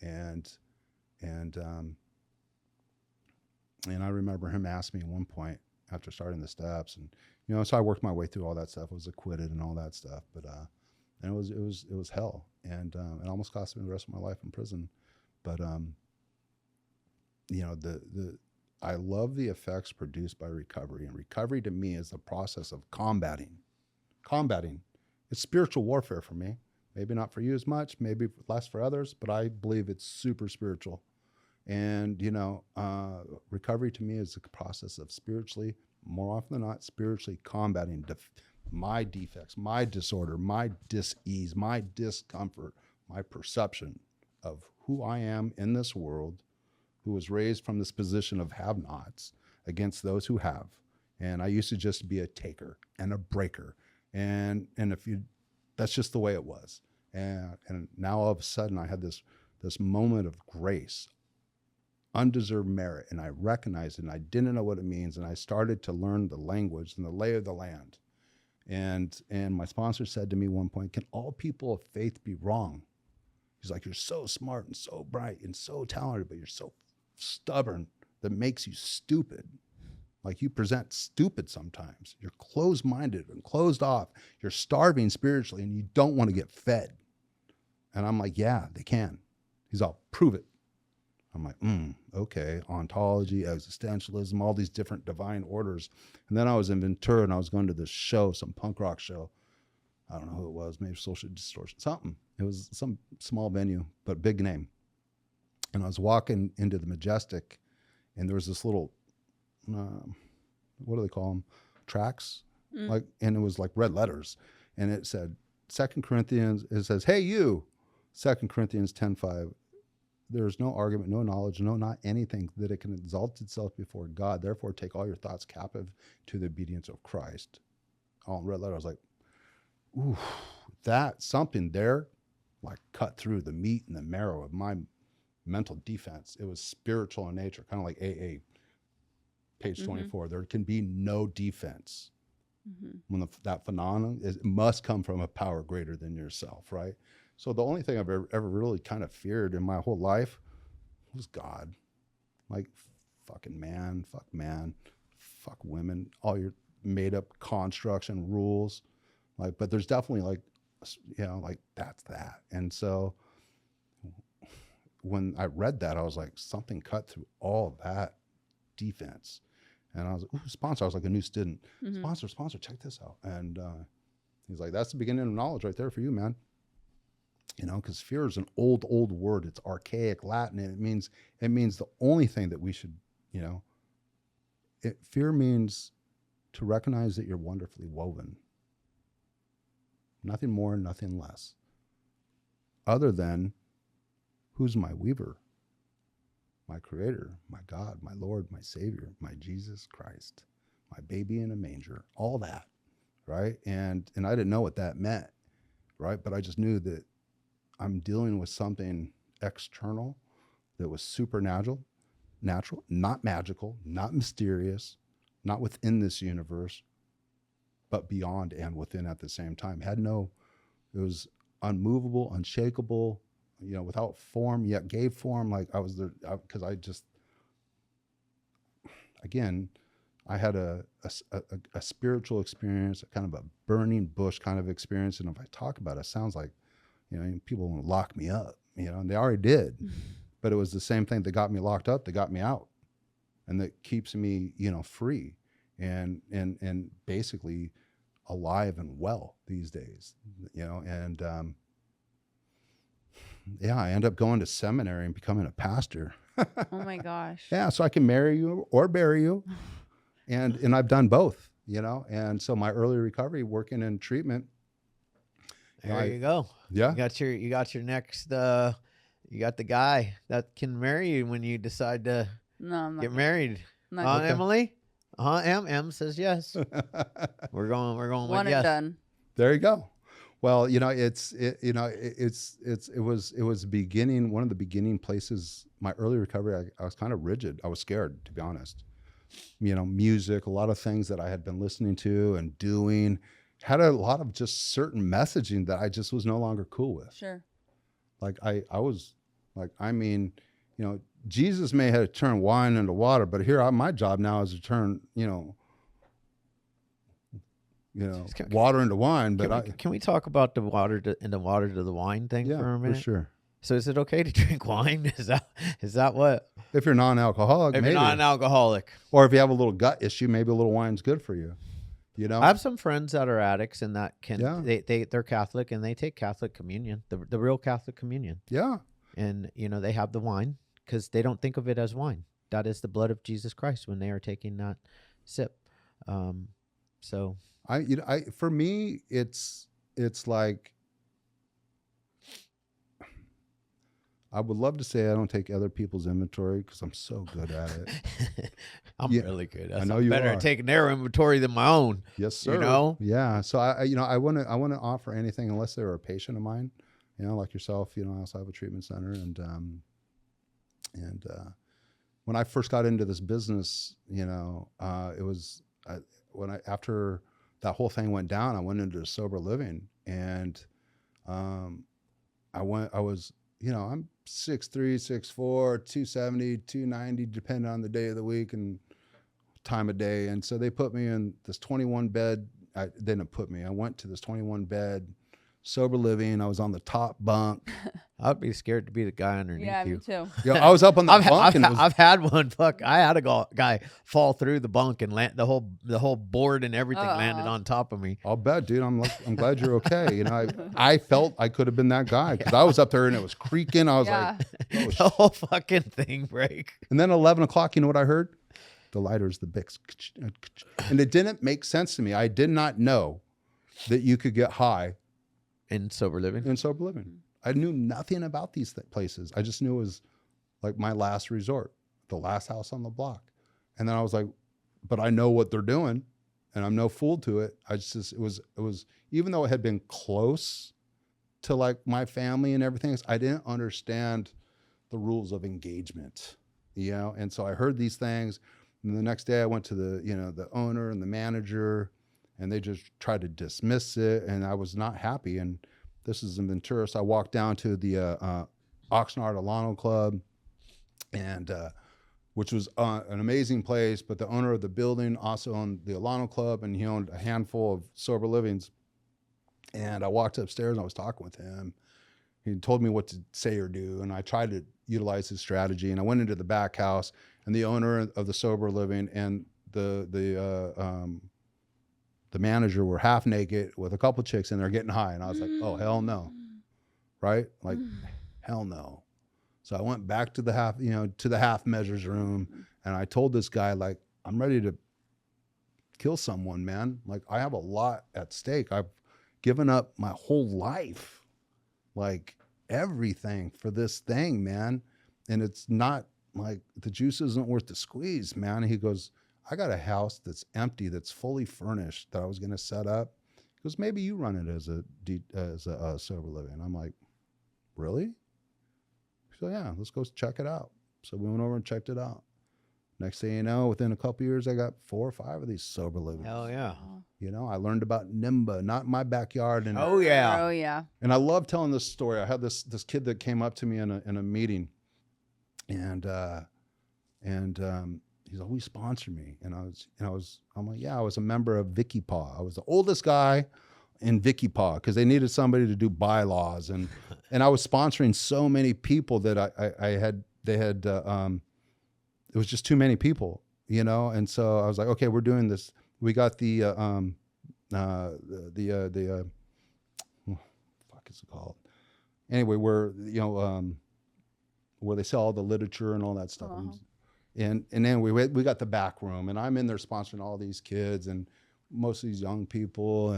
and I remember him asking me at one point after starting the steps, and so I worked my way through all that stuff. I was acquitted and all that stuff, but and it was hell, and it almost cost me the rest of my life in prison. But I love the effects produced by recovery, and recovery to me is the process of combating. It's spiritual warfare for me. Maybe not for you as much, maybe less for others, but I believe it's super spiritual. And, recovery to me is the process of spiritually, more often than not, spiritually combating my defects, my disorder, my dis-ease, my discomfort, my perception of who I am in this world, who was raised from this position of have-nots against those who have. And I used to just be a taker and a breaker. And that's just the way it was. And now all of a sudden I had this moment of grace, undeserved merit, and I recognized it, and I didn't know what it means, and I started to learn the language and the lay of the land. And my sponsor said to me one point, "Can all people of faith be wrong?" He's like, "You're so smart and so bright and so talented, but you're so stubborn that makes you stupid. Like, you present stupid sometimes. You're closed-minded and closed off. You're starving spiritually and you don't want to get fed." And I'm like, "Yeah, they can." He's all, "Prove it." I'm like, okay, ontology, existentialism, all these different divine orders. And then I was in Ventura and I was going to this show, some punk rock show. I don't know who it was, maybe Social Distortion, something. It was some small venue, but big name. And I was walking into the Majestic, and there was this little, what do they call them? Tracks? And it was like red letters. And it said, 2 Corinthians, it says, "Hey, you, 2 Corinthians 10:5. There is no argument, no knowledge, no, not anything that it can exalt itself before God. Therefore, take all your thoughts captive to the obedience of Christ." All in red letter. I was like, ooh, that something there, like, cut through the meat and the marrow of my mental defense. It was spiritual in nature, kind of like AA, page 24. There can be no defense. When that phenomenon it must come from a power greater than yourself, right? So the only thing I've ever really kind of feared in my whole life was God. Like, fucking man, fuck women, all your made up constructs and rules. Like, but there's definitely like that's that. And so when I read that, I was like, something cut through all that defense. And I was like, ooh, sponsor. I was like a new student. Sponsor, check this out. And he's like, "That's the beginning of knowledge right there for you, man." Because fear is an old word. It's archaic Latin, and it means the only thing that we should, fear means to recognize that you're wonderfully woven. Nothing more, nothing less. Other than, who's my weaver? My creator, my God, my Lord, my Savior, my Jesus Christ, my baby in a manger, all that, right? And I didn't know what that meant, right? But I just knew that I'm dealing with something external that was supernatural, not magical, not mysterious, not within this universe, but beyond and within at the same time. It was unmovable, unshakable, without form, yet gave form. Like, I was there because I had a spiritual experience, a kind of a burning bush kind of experience. And if I talk about it, it sounds like, people want to lock me up, and they already did. But it was the same thing that got me locked up, that got me out, and that keeps me, free. And basically alive and well these days, you know, and I end up going to seminary and becoming a pastor. Oh my gosh. Yeah, so I can marry you or bury you, and I've done both, you know, and so my early recovery, working in treatment. There you go. Yeah, you got your next. You got the guy that can marry you when you decide to get married. Okay. Emily? M says yes. We're going One with and yes. done. there you go. Well, you know, it was beginning, one of the beginning places, my early recovery, I was kind of rigid. I was scared, to be honest. You know, music, a lot of things that I had been listening to and doing had a lot of just certain messaging that I just was no longer cool with. Sure. Like I was like, I mean, you know, Jesus may have turned wine into water, but here my job now is to turn, you know, water into wine. But can we talk about the water to the wine thing for a minute? For sure. So is it okay to drink wine? Is that what? If you're non-alcoholic, If maybe. you're not an alcoholic, Or if you have a little gut issue, maybe a little wine's good for you. You know, I have some friends that are addicts and that they're Catholic and they take Catholic communion, the real Catholic communion. Yeah. And you know they have the wine because they don't think of it as wine. That is the blood of Jesus Christ when they are taking that sip. So for me, it's like, I would love to say I don't take other people's inventory because I'm so good at it. I'm really good. I know you better are. at taking their inventory than my own. Yes, sir. You know? Yeah. So I want to offer anything unless they're a patient of mine, you know, like yourself. You know, I also have a treatment center, and when I first got into this business, you know, it was after that whole thing went down, I went into sober living, and you know, I'm 6'3", 6'4", 270, 290, depending on the day of the week and time of day. And so they put me in this 21 bed. They didn't put me. I went to this 21 bed sober living. I was on the top bunk. I'd be scared to be the guy underneath Yeah, you. me too. Yeah, I was up on the bunk. I've had one. Fuck, I had a guy fall through the bunk and land the whole board and everything landed on top of me. I'll bet, dude. I'm glad you're okay. You know, I felt I could have been that guy because I was up there and it was creaking. I was like, oh, the whole fucking thing break. And then 11 o'clock, you know what I heard? The lighters, the Bics. And it didn't make sense to me. I did not know that you could get high in sober living. I knew nothing about these places. I just knew it was like my last resort, the last house on the block. And then I was like, but I know what they're doing and I'm no fool to it. It was, even though it had been close to like my family and everything, I didn't understand the rules of engagement, you know? And so I heard these things, and the next day I went to the owner and the manager, and they just tried to dismiss it, and I was not happy. And this is in Ventura, so I walked down to the Oxnard Alano Club, and which was an amazing place, but the owner of the building also owned the Alano Club, and he owned a handful of sober livings. And I walked upstairs and I was talking with him. He told me what to say or do, and I tried to utilize his strategy. And I went into the back house, and the owner of the sober living and the manager were half naked with a couple chicks in there getting high. And I was like, oh, hell no. Right? Like, hell no. So I went back to the half measures room, and I told this guy, like, I'm ready to kill someone, man. Like, I have a lot at stake. I've given up my whole life, like everything for this thing, man. And it's not like the juice isn't worth the squeeze, man. And he goes, I got a house that's empty, that's fully furnished, that I was going to set up. He goes, maybe you run it as a sober living. I'm like, really? So yeah, let's go check it out. So we went over and checked it out. Next thing you know, within a couple of years, I got 4 or 5 of these sober livings. Hell yeah. You know, I learned about NIMBA, not in my backyard. And oh yeah. Oh yeah. And I love telling this story. I had this kid that came up to me in a meeting, and he's like, "We sponsor me," and I'm like, "Yeah, I was a member of Vicky Paw. I was the oldest guy in Vicky Paw because they needed somebody to do bylaws, and I was sponsoring so many people that it was just too many people, you know. And so I was like, okay, we're doing this. We got the fuck is it called? Anyway, where where they sell all the literature and all that stuff. And then we got the back room, and I'm in there sponsoring all these kids and most of these young people,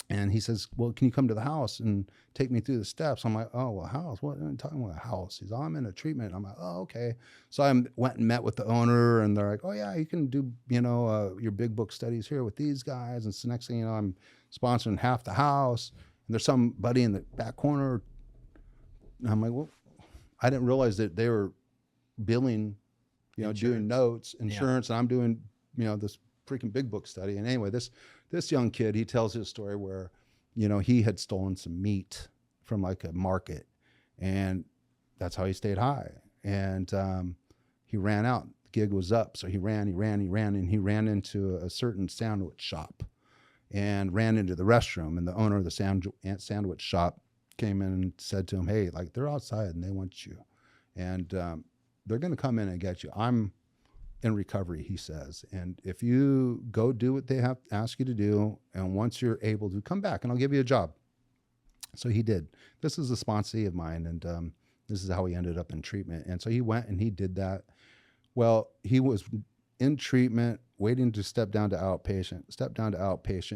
and he says, well, can you come to the house and take me through the steps? I'm like, oh, well, house? What are you talking about, a house? He's, oh, I'm in a treatment. I'm like, oh, okay. So I went and met with the owner, and they're like, oh, yeah, you can do, your big book studies here with these guys. And so next thing you know, I'm sponsoring half the house, and there's somebody in the back corner. And I'm like, well, I didn't realize that they were billing, doing notes, insurance, and I'm doing, this freaking big book study. And anyway, this young kid, he tells his story where, he had stolen some meat from like a market, and that's how he stayed high. And he ran out. The gig was up, so he ran, and he ran into a certain sandwich shop and ran into the restroom. And the owner of the sandwich shop came in and said to him, hey, like, they're outside and they want you. And they're going to come in and get you. I'm in recovery, he says. And if you go do what they have asked you to do, and once you're able to, come back and I'll give you a job. So he did. This is a sponsee of mine, and this is how he ended up in treatment. And so he went and he did that. Well, he was in treatment, waiting to step down to outpatient,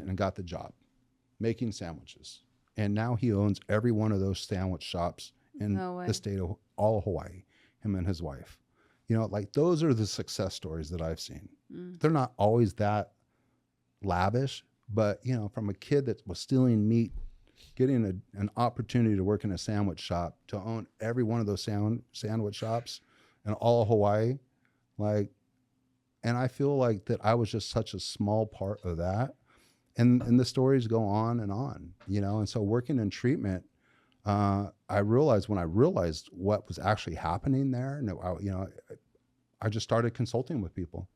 and got the job making sandwiches. And now he owns every one of those sandwich shops in the state of all of Hawaii, him and his wife. Like, those are the success stories that I've seen. They're not always that lavish, but, from a kid that was stealing meat, getting an opportunity to work in a sandwich shop, to own every one of those sandwich shops in all of Hawaii, like, and I feel like that I was just such a small part of that. And the stories go on, and so working in treatment, I realized what was actually happening there, and I just started consulting with people.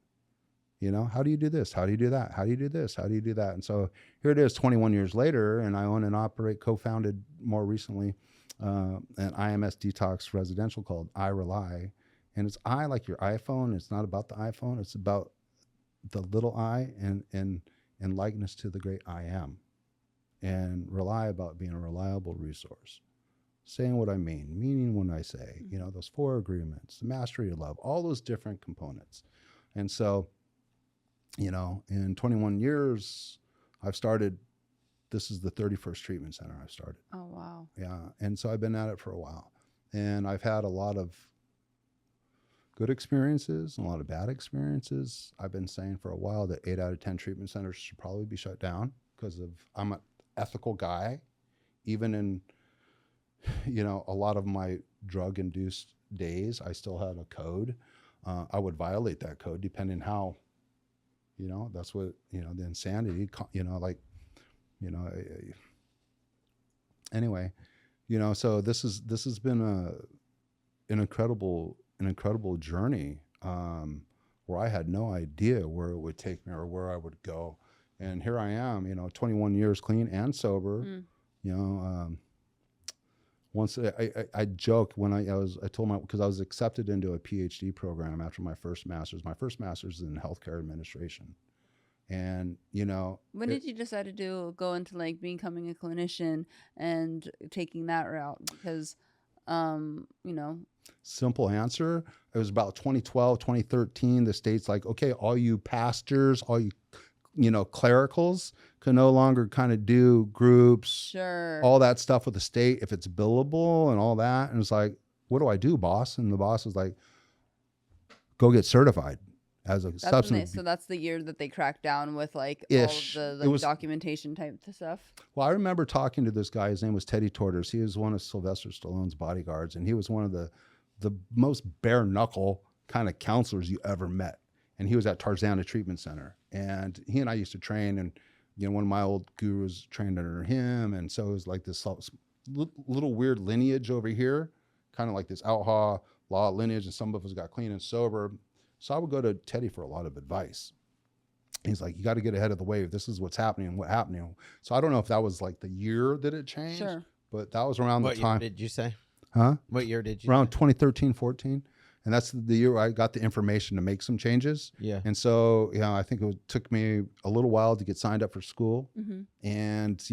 How do you do this? How do you do that? How do you do this? How do you do that? And so here it is 21 years later, and I own and operate, co-founded more recently, an IMS detox residential called I Rely. And it's I like your iPhone. It's not about the iPhone. It's about the little I and likeness to the great I am. And rely about being a reliable resource. Saying what I mean, meaning when I say, those 4 agreements, the mastery of love, all those different components. And so, in 21 years, I've started, this is the 31st treatment center I've started. Oh, wow. Yeah. And so I've been at it for a while. And I've had a lot of good experiences and a lot of bad experiences. I've been saying for a while that 8 out of 10 treatment centers should probably be shut down because I'm an ethical guy. Even in, a lot of my drug-induced days, I still had a code. I would violate that code depending how, that's what, the insanity, anyway, so this has been an incredible journey, where I had no idea where it would take me or where I would go. And here I am, 21 years clean and sober, once I joke when I told because I was accepted into a PhD program after my first master's. My first master's is in healthcare administration. And, when did you decide to go into like becoming a clinician and taking that route? Because, simple answer. It was about 2012, 2013. The state's like, okay, all you pastors, all you, clericals can no longer kind of do groups, sure, all that stuff with the state if it's billable and all that. And it's like, what do I do, boss? And the boss was like, go get certified as a substance. So that's the year that they cracked down with like all of the documentation type stuff. Well, I remember talking to this guy. His name was Teddy Torters. He was one of Sylvester Stallone's bodyguards, and he was one of the most bare knuckle kind of counselors you ever met. And he was at Tarzana Treatment Center, and he and I used to train, and one of my old gurus trained under him, and so it was like this little weird lineage over here, kind of like this outlaw law lineage, and some of us got clean and sober. So I would go to Teddy for a lot of advice. He's like, you got to get ahead of the wave. This is what's happening and what happened. So I don't know if that was like the year that it changed, sure, but that was around the time. What year did you say? Huh? What year did you Around say? 2013, 14. And that's the year I got the information to make some changes. Yeah. And so, I think took me a little while to get signed up for school. And,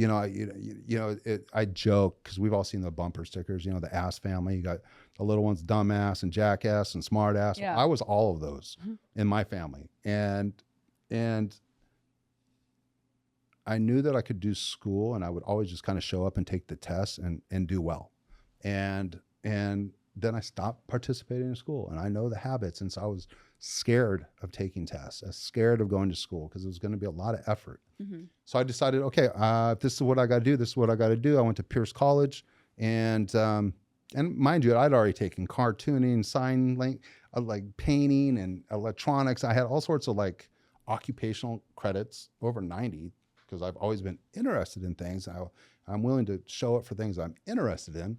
I joke, because we've all seen the bumper stickers, the ass family. You got the little ones, dumbass and jackass and smart ass. Yeah. I was all of those in my family. And I knew that I could do school, and I would always just kind of show up and take the tests and do well. And then I stopped participating in school, and I know the habits. And so I was scared of taking tests. I was scared of going to school because it was going to be a lot of effort. So I decided, okay, if this is what I got to do, this is what I got to do. I went to Pierce College, and mind you, I'd already taken cartooning, like painting and electronics. I had all sorts of like occupational credits, over 90, because I've always been interested in things. I'm willing to show up for things I'm interested in.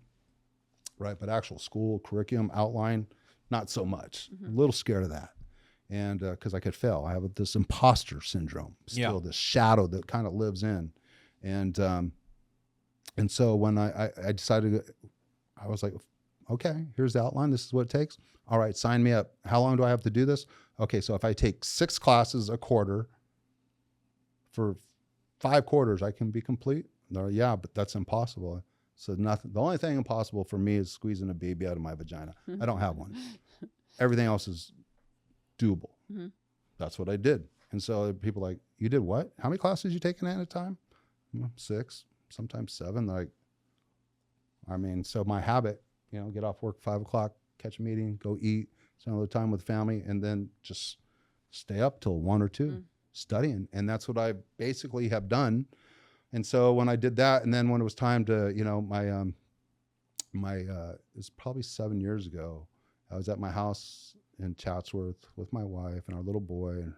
Right, but actual school curriculum outline, not so much. A little scared of that, and because I could fail. I have this imposter syndrome, still this shadow that kind of lives in, and so when I decided, I was like, okay, here's the outline. This is what it takes. All right, sign me up. How long do I have to do this? Okay, so if I take 6 classes a quarter for 5 quarters, I can be complete. No, yeah, but that's impossible. So nothing. The only thing impossible for me is squeezing a baby out of my vagina. I don't have one. Everything else is doable. That's what I did. And so people are like, you did what? How many classes you taking at a time? 6, sometimes 7. So my habit, get off work 5 o'clock, catch a meeting, go eat, spend a little time with family, and then just stay up till 1 or 2 studying. And that's what I basically have done. And so when I did that, and then when it was time to, it was probably 7 years ago, I was at my house in Chatsworth with my wife and our little boy, and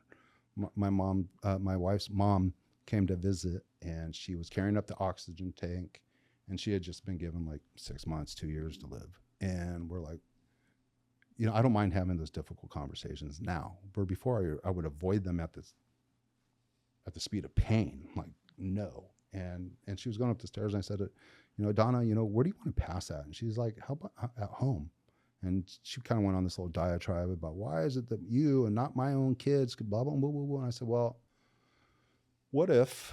my wife's mom came to visit, and she was carrying up the oxygen tank, and she had just been given like 6 months, 2 years to live. And we're like, I don't mind having those difficult conversations now, where before I would avoid them at the speed of pain, like, no. And she was going up the stairs, and I said, Donna, where do you want to pass at? And she's like, how about at home? And she kind of went on this little diatribe about, why is it that you and not my own kids could blah, blah, blah, blah, blah. And I said, well, what if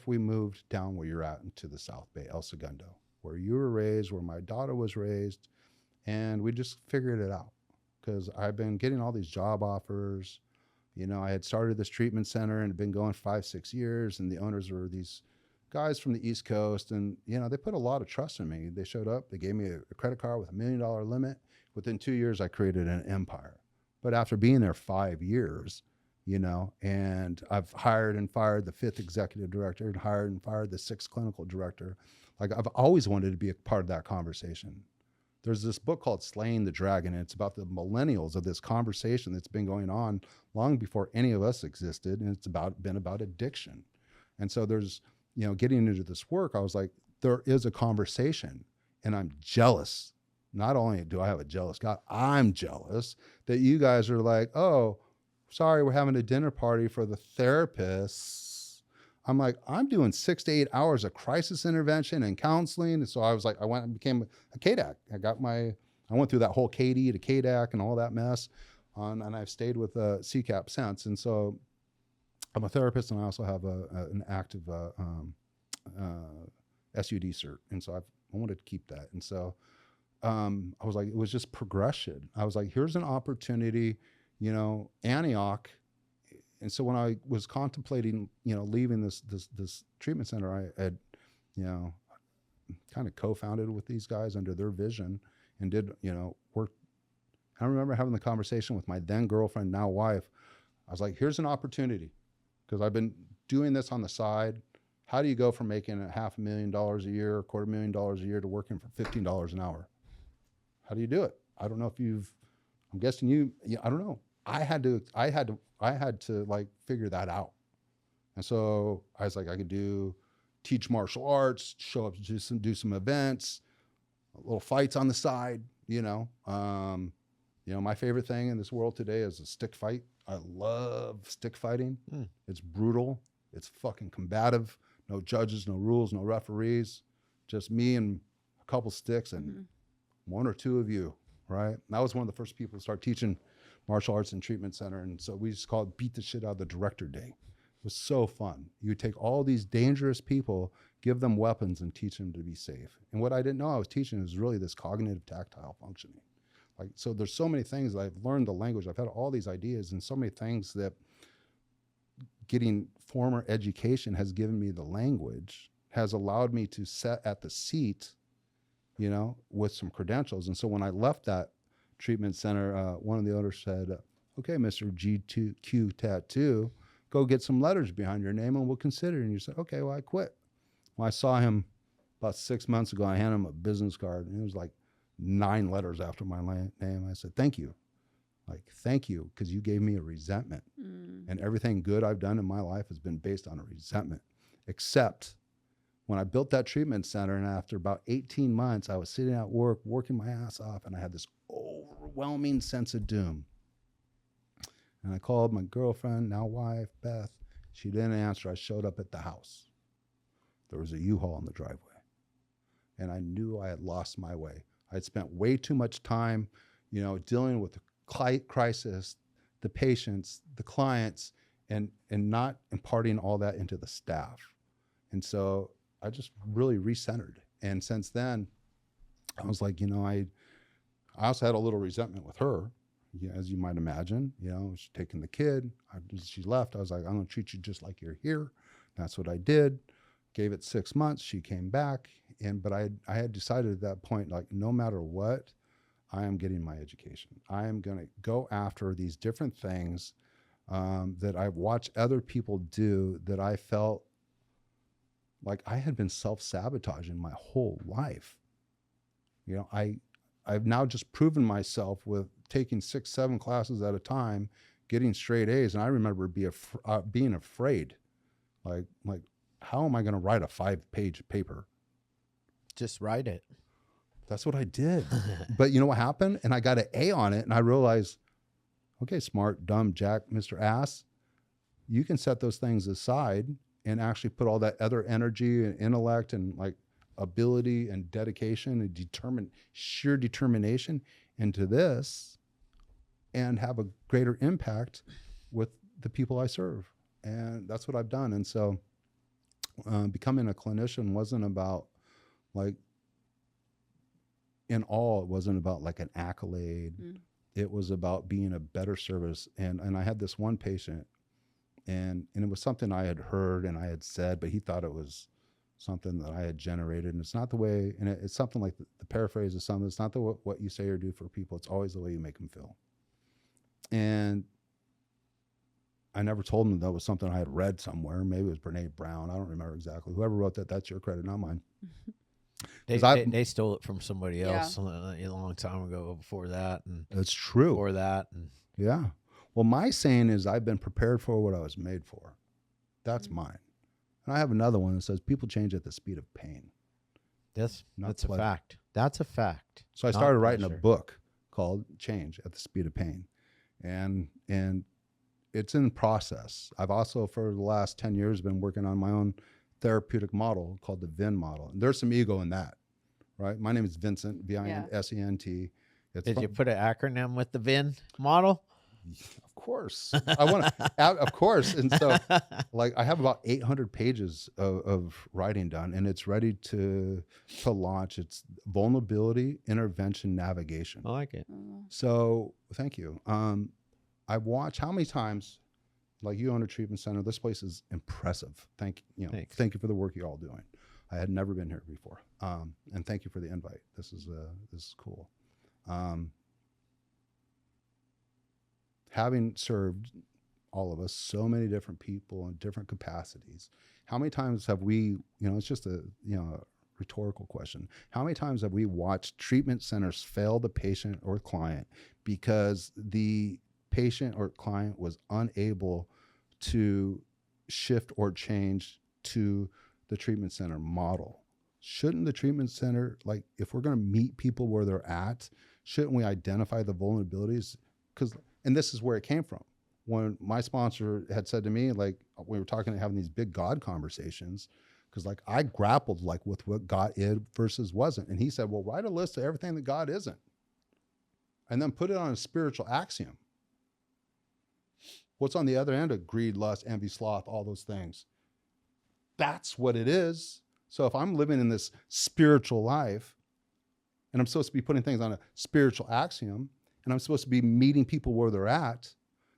we moved down where you're at into the South Bay, El Segundo, where you were raised, where my daughter was raised, and we just figured it out? Because I've been getting all these job offers. I had started this treatment center and had been going 5-6 years, and the owners were these guys from the East Coast, and they put a lot of trust in me. They showed up, they gave me a credit card with $1 million limit. Within 2 years, I created an empire. But after being there 5 years, and I've hired and fired the 5th executive director, and hired and fired the 6th clinical director. Like, I've always wanted to be a part of that conversation. There's this book called Slaying the Dragon, and it's about the millennials of this conversation that's been going on long before any of us existed, and it's been about addiction. And so there's, getting into this work, I was like, there is a conversation, and I'm jealous. Not only do I have a jealous God, I'm jealous that you guys are like, oh, sorry, we're having a dinner party for the therapists. I'm like, I'm doing 6 to 8 hours of crisis intervention and counseling. And so I was like, I went and became a KDAC. I went through that whole KD to KDAC and all that mess. And I've stayed with CCAP since. And so I'm a therapist, and I also have an active SUD cert. And so I wanted to keep that. And so I was like, it was just progression. I was like, here's an opportunity, Antioch. And so when I was contemplating, leaving this treatment center, I had, kind of co-founded with these guys under their vision, and did, work. I remember having the conversation with my then girlfriend, now wife. I was like, here's an opportunity, because I've been doing this on the side. How do you go from making $500,000 a year, $250,000 a year, to working for $15 an hour? How do you do it? I don't know if I'm guessing I don't know. I had to like figure that out. And so I was like, I could teach martial arts, show up to do some events, little fights on the side, my favorite thing in this world today is a stick fight. I love stick fighting. It's brutal. It's fucking combative. No judges, no rules, no referees, just me and a couple sticks and 1 or 2 of you, right? And I was one of the first people to start teaching martial arts and treatment center. And so we just called it beat the shit out of the director day. It was so fun. You would take all these dangerous people, give them weapons and teach them to be safe. And what I didn't know I was teaching was really this cognitive tactile functioning. Like, so there's so many things that I've learned the language. I've had all these ideas and so many things that getting former education has given me the language, has allowed me to sit at the seat, you know, with some credentials. And so when I left that treatment center, one of the owners said, okay, Mr. G2Q Tattoo, go get some letters behind your name and we'll consider it. And you said, okay, well, I quit. Well, I saw him about 6 months ago. I handed him a business card and it was like 9 letters after my name. I said, thank you. Like, thank you, because you gave me a resentment. And everything good I've done in my life has been based on a resentment, except when I built that treatment center, and after about 18 months, I was sitting at work, working my ass off, and I had this overwhelming sense of doom. And I called my girlfriend, now wife, Beth. She didn't answer. I showed up at the house. There was a U-Haul in the driveway. And I knew I had lost my way. I'd spent way too much time, you know, dealing with the crisis, the patients, the clients, and not imparting all that into the staff. And so I just really recentered. And since then, I was like, you know, I also had a little resentment with her, as you might imagine. You know, she's taking the kid. She left. I was like, I'm going to treat you just like you're here. That's what I did. Gave it 6 months. She came back. But I had decided at that point, like, no matter what, I am getting my education. I am going to go after these different things that I've watched other people do that I felt like I had been self-sabotaging my whole life. You know, I've now just proven myself with taking 6, 7 classes at a time, getting straight A's. And I remember being afraid, like, how am I going to write a 5-page paper? Just write it. That's what I did. But you know what happened? And I got an A on it. And I realized, okay, smart, dumb, jack, Mr. Ass, you can set those things aside and actually put all that other energy and intellect and like ability and dedication and sheer determination into this and have a greater impact with the people I serve. And that's what I've done. And so becoming a clinician wasn't about like, in all, it wasn't about like an accolade. It was about being a better service. And I had this one patient and it was something I had heard and I had said, but he thought it was something that I had generated. And it's not the way, and it's something like the paraphrase of something. It's not what you say or do for people. It's always the way you make them feel. And I never told him that was something I had read somewhere. Maybe it was Brene Brown. I don't remember exactly. Whoever wrote that, that's your credit, not mine. They stole it from somebody else a long time ago before that. And it's true. Before that. And yeah. Well, my saying is I've been prepared for what I was made for. That's mine. And I have another one that says people change at the speed of pain. That's a fact. That's a fact. So I started writing a book called Change at the Speed of Pain. And it's in process. I've also, for the last 10 years, been working on my own therapeutic model called the VIN model. And there's some ego in that, right? My name is Vincent, Vinsent. Did you put an acronym with the VIN model? Of course. I want to, of course. And so like I have about 800 pages of writing done and it's ready to launch. It's vulnerability, intervention, navigation. I like it. So thank you. I've watched how many times, like you own a treatment center. This place is impressive. Thank you for the work you're all doing. I had never been here before. And thank you for the invite. This is cool. Having served all of us, so many different people in different capacities, how many times have we, it's just a rhetorical question. How many times have we watched treatment centers fail the patient or client because the patient or client was unable to shift or change to the treatment center model? Shouldn't the treatment center, like if we're going to meet people where they're at, shouldn't we identify the vulnerabilities? And this is where it came from. When my sponsor had said to me, like we were talking and having these big God conversations, because like I grappled like with what God is versus wasn't. And he said, well, write a list of everything that God isn't. and then put it on a spiritual axiom. What's on the other end of greed, lust, envy, sloth, all those things? That's what it is. So if I'm living in this spiritual life and I'm supposed to be putting things on a spiritual axiom and I'm supposed to be meeting people where they're at,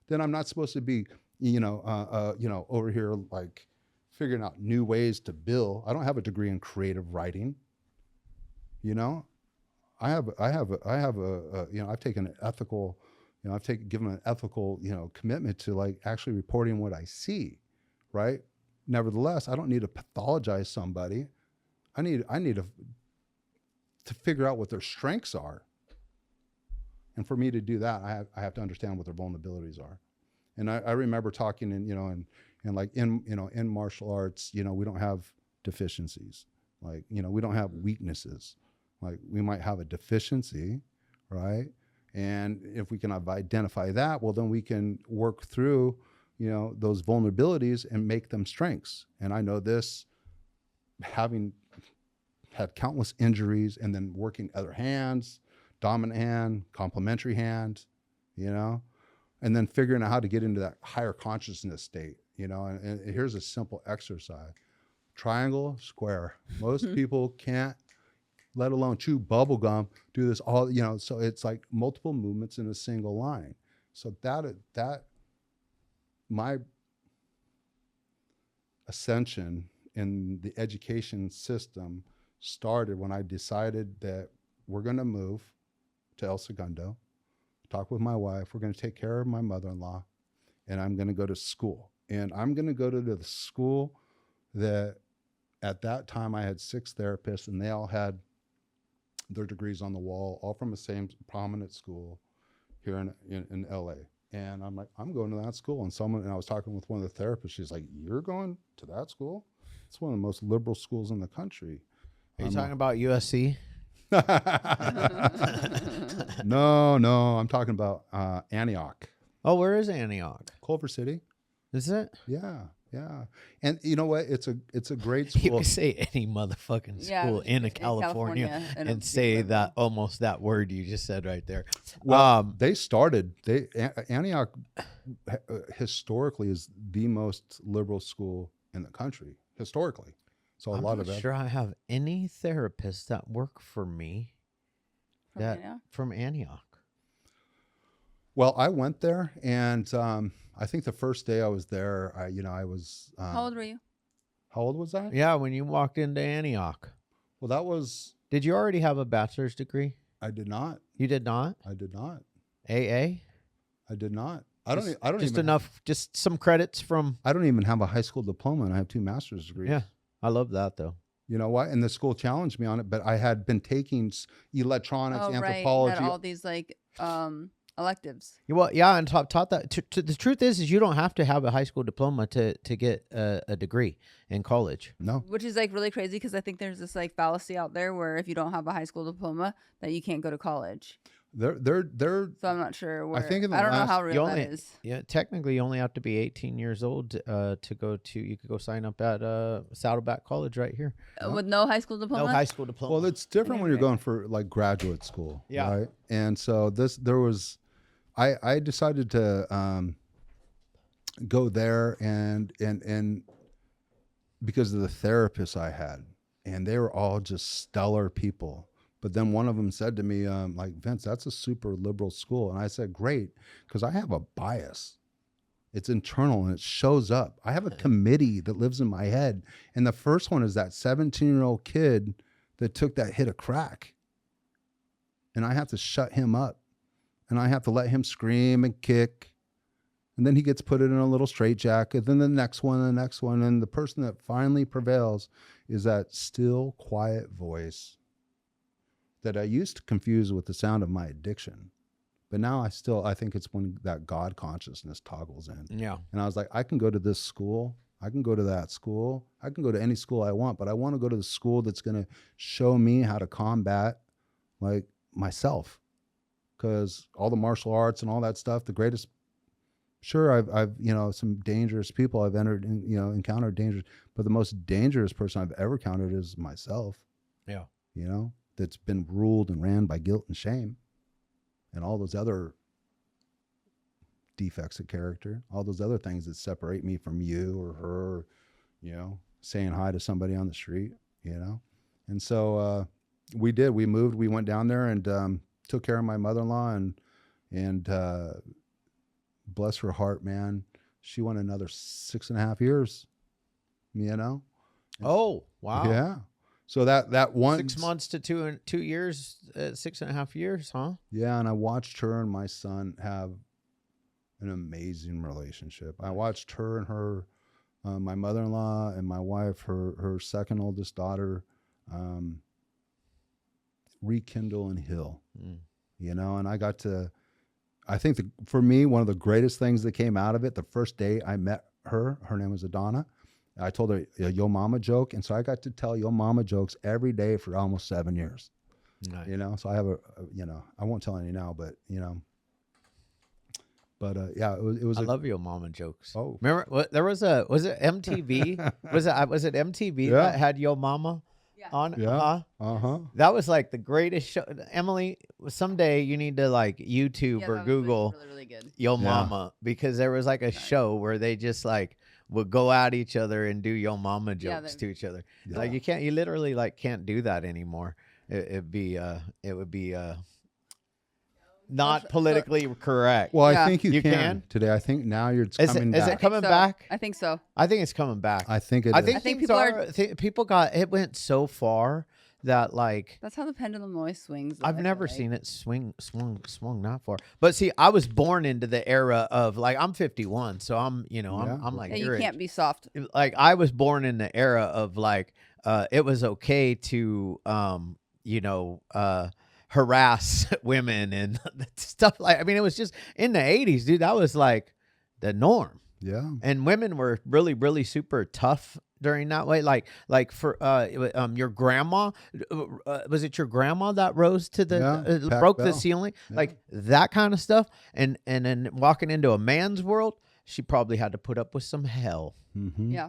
then I'm not supposed to be, over here like figuring out new ways to bill. I don't have a degree in creative writing. I've taken an ethical, given an ethical, commitment to like actually reporting what I see, right? Nevertheless, I don't need to pathologize somebody. I need to figure out what their strengths are. And for me to do that, I have to understand what their vulnerabilities are. And I remember talking in martial arts, we don't have deficiencies. Like, we don't have weaknesses. Like we might have a deficiency, right? And if we can identify that, well, then we can work through, those vulnerabilities and make them strengths. And I know this, having had countless injuries and then working other hands, dominant hand, complementary hand, and then figuring out how to get into that higher consciousness state, and here's a simple exercise. Triangle, square. Most people can't, let alone chew bubble gum, do this all, so it's like multiple movements in a single line. So that my ascension in the education system started when I decided that we're going to move to El Segundo, talk with my wife, we're going to take care of my mother-in-law, and I'm going to go to school. And I'm going to go to the school that at that time I had 6 therapists, and they all had their degrees on the wall, all from the same prominent school here in LA. And I'm like, I'm going to that school. And I was talking with one of the therapists. She's like, you're going to that school? It's one of the most liberal schools in the country. Are you talking about USC? No, I'm talking about Antioch. Oh, where is Antioch? Culver City. Is it? Yeah. And you know what? It's a great You school. can say any motherfucking school in California and say that almost that word you just said right there. Well, Antioch historically is the most liberal school in the country, historically. So I'm not sure I have any therapists that work for me from Antioch. Well, I went there, and I think the first day I was there, I was. How old were you? How old was I? Yeah, when you walked into Antioch. Well, that was. Did you already have a bachelor's degree? I did not. You did not? I did not. AA? I did not. Just some credits from. I don't even have a high school diploma, and I have 2 master's degrees. Yeah, I love that though. You know what? And the school challenged me on it, but I had been taking electronics, anthropology. Right. You had all these like electives. Well, yeah, and taught that. The truth is you don't have to have a high school diploma to get a degree in college. No. Which is like really crazy because I think there's this like fallacy out there where if you don't have a high school diploma that you can't go to college. They're. So I'm not sure where. I think I don't know how real that is. Yeah, technically you only have to be 18 years old to go to. You could go sign up at Saddleback College right here. With no high school diploma. No high school diploma. Well, it's different when you're going for like graduate school. Yeah. Right. And so I decided to go there and because of the therapists I had, and they were all just stellar people. But then one of them said to me, like, Vince, that's a super liberal school. And I said, great, because I have a bias. It's internal and it shows up. I have a committee that lives in my head. And the first one is that 17-year-old kid that took that hit of crack. And I have to shut him up. And I have to let him scream and kick. And then he gets put in a little straitjacket. Then the next one, And the person that finally prevails is that still, quiet voice that I used to confuse with the sound of my addiction. But now I think it's when that God consciousness toggles in. Yeah. And I was like, I can go to this school. I can go to that school. I can go to any school I want, but I want to go to the school that's going to show me how to combat like myself. Because all the martial arts and all that stuff, the greatest, sure, I've some dangerous people I've encountered dangerous, but the most dangerous person I've ever encountered is myself. Yeah. That's been ruled and ran by guilt and shame. and all those other defects of character, all those other things that separate me from you or her, saying hi to somebody on the street, And so we moved, we went down there and took care of my mother-in-law, and bless her heart, man, she went another 6.5 years, Oh, wow. Yeah. So that one 6 months to 2 years, 6.5 years, huh? Yeah, and I watched her and my son have an amazing relationship. I watched her and her, my mother-in-law and my wife, her second oldest daughter, rekindle and heal. And I got to, I think for me, one of the greatest things that came out of it, the first day I met her name was Adana. I told her a Yo Mama joke, and so I got to tell Yo Mama jokes every day for almost 7 years. Nice. So I have I won't tell any now, but yeah, it was. I love Yo Mama jokes. Oh, remember was it MTV? was it MTV Yeah. that had Yo Mama on? Yeah. That was like the greatest show. Emily, someday you need to like YouTube or Google really, really good. Yo Mama, because there was like a show where they just like would go at each other and do Yo Mama jokes to each other. Yeah. Like you literally like can't do that anymore. It would be not politically correct. Well, Yeah. I think you You can can? today. I think now it's Is coming it back. coming back? I think so. I think it's coming back. I think it I is. think, I think things people are, are- people got it went so far that like That's how the pendulum always swings. though, I've I feel never like. seen it swung that far. But see, I was born into the era of like I'm 51, so I'm I'm like Yeah, you your can't age. be soft. Like I was born in the era of like it was okay to harass women and stuff like. I mean, it was just in the 80s, dude. That was like the norm. Yeah. And women were really, really super tough during that way. Like for your grandma, was it your grandma that rose to the Pac broke Bell. the ceiling, Yeah. like that kind of stuff? And then walking into a man's world, she probably had to put up with some hell. Mm-hmm. Yeah.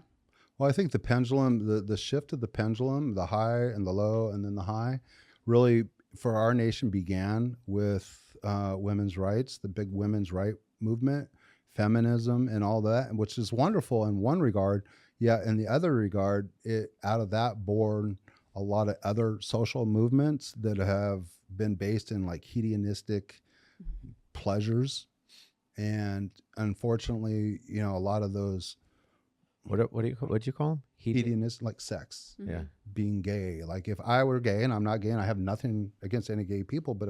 Well, I think the pendulum, the shift of the pendulum, the high and the low and then the high, really for our nation began with women's rights, the big women's right movement, feminism and all that, which is wonderful in one regard. Yeah, in the other regard, out of that born a lot of other social movements that have been based in like hedonistic pleasures. And unfortunately, a lot of those What'd you call them? hedonist, like sex, Yeah. being gay. Like if I were gay, and I'm not gay, and I have nothing against any gay people, but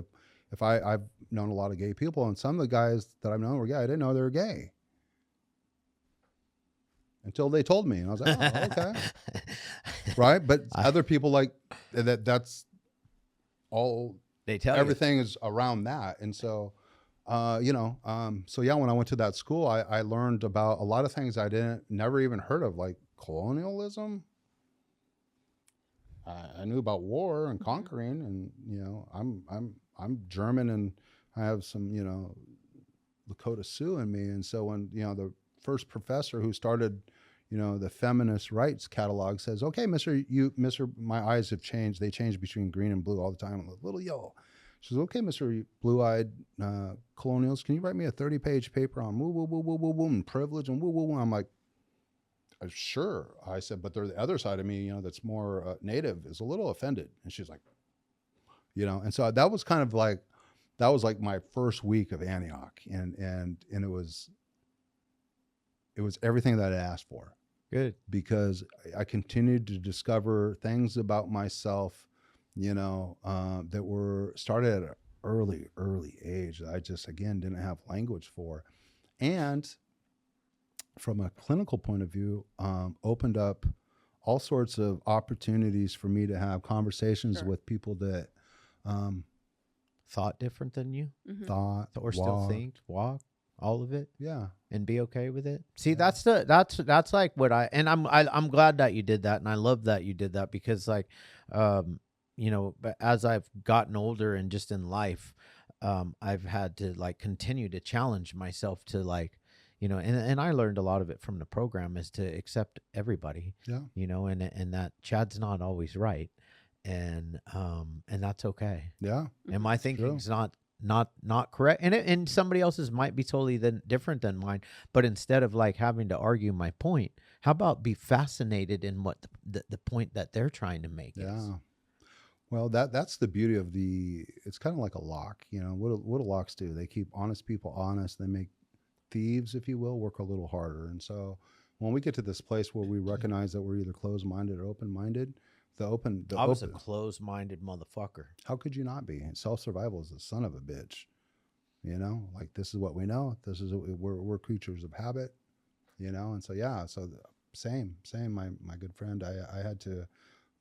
if I've known a lot of gay people, and some of the guys that I've known were gay, I didn't know they were gay until they told me, and I was like, oh, okay, right. But other people like that's all. They tell Everything is around that, and so. So yeah, when I went to that school, I learned about a lot of things I never even heard of, like colonialism. I knew about war and conquering, and I'm German, and I have some Lakota Sioux in me, and so when the first professor who started the feminist rights catalog says, okay, Mister, my eyes have changed. They change between green and blue all the time. I'm a little yellow. She says, okay, Mr. Blue-Eyed Colonials, can you write me a 30-page paper on woo, woo, woo, woo, woo, woo, and privilege and woo, woo, woo? I'm like, sure. I said, but the other side of me, that's more native is a little offended. And she's like, and so that was kind of like, that was like my first week of Antioch. And it was everything that I asked for. Good. Because I continued to discover things about myself that were started at an early age that I just, again, didn't have language for. And from a clinical point of view, opened up all sorts of opportunities for me to have conversations with people that Thought different than you, thought or still think, walk, all of it. Yeah. And be okay with it. See, that's like what I'm glad that you did that, and I love that you did that, because like but as I've gotten older and just in life, I've had to like continue to challenge myself to like, and I learned a lot of it from the program is to accept everybody. Yeah. And that Chad's not always right, and that's okay. Yeah. And my thinking's not not correct, and somebody else's might be totally different than mine. But instead of like having to argue my point, how about be fascinated in what the point that they're trying to make is? Yeah. Well, that's the beauty of it's kind of like a lock. What do locks do? They keep honest people honest. They make thieves, if you will, work a little harder. And so when we get to this place where we recognize that we're either closed-minded or open-minded, I was a closed-minded motherfucker. How could you not be? Self-survival is the son of a bitch. Like this is what we know. This is we're creatures of habit. And so same. My good friend, I had to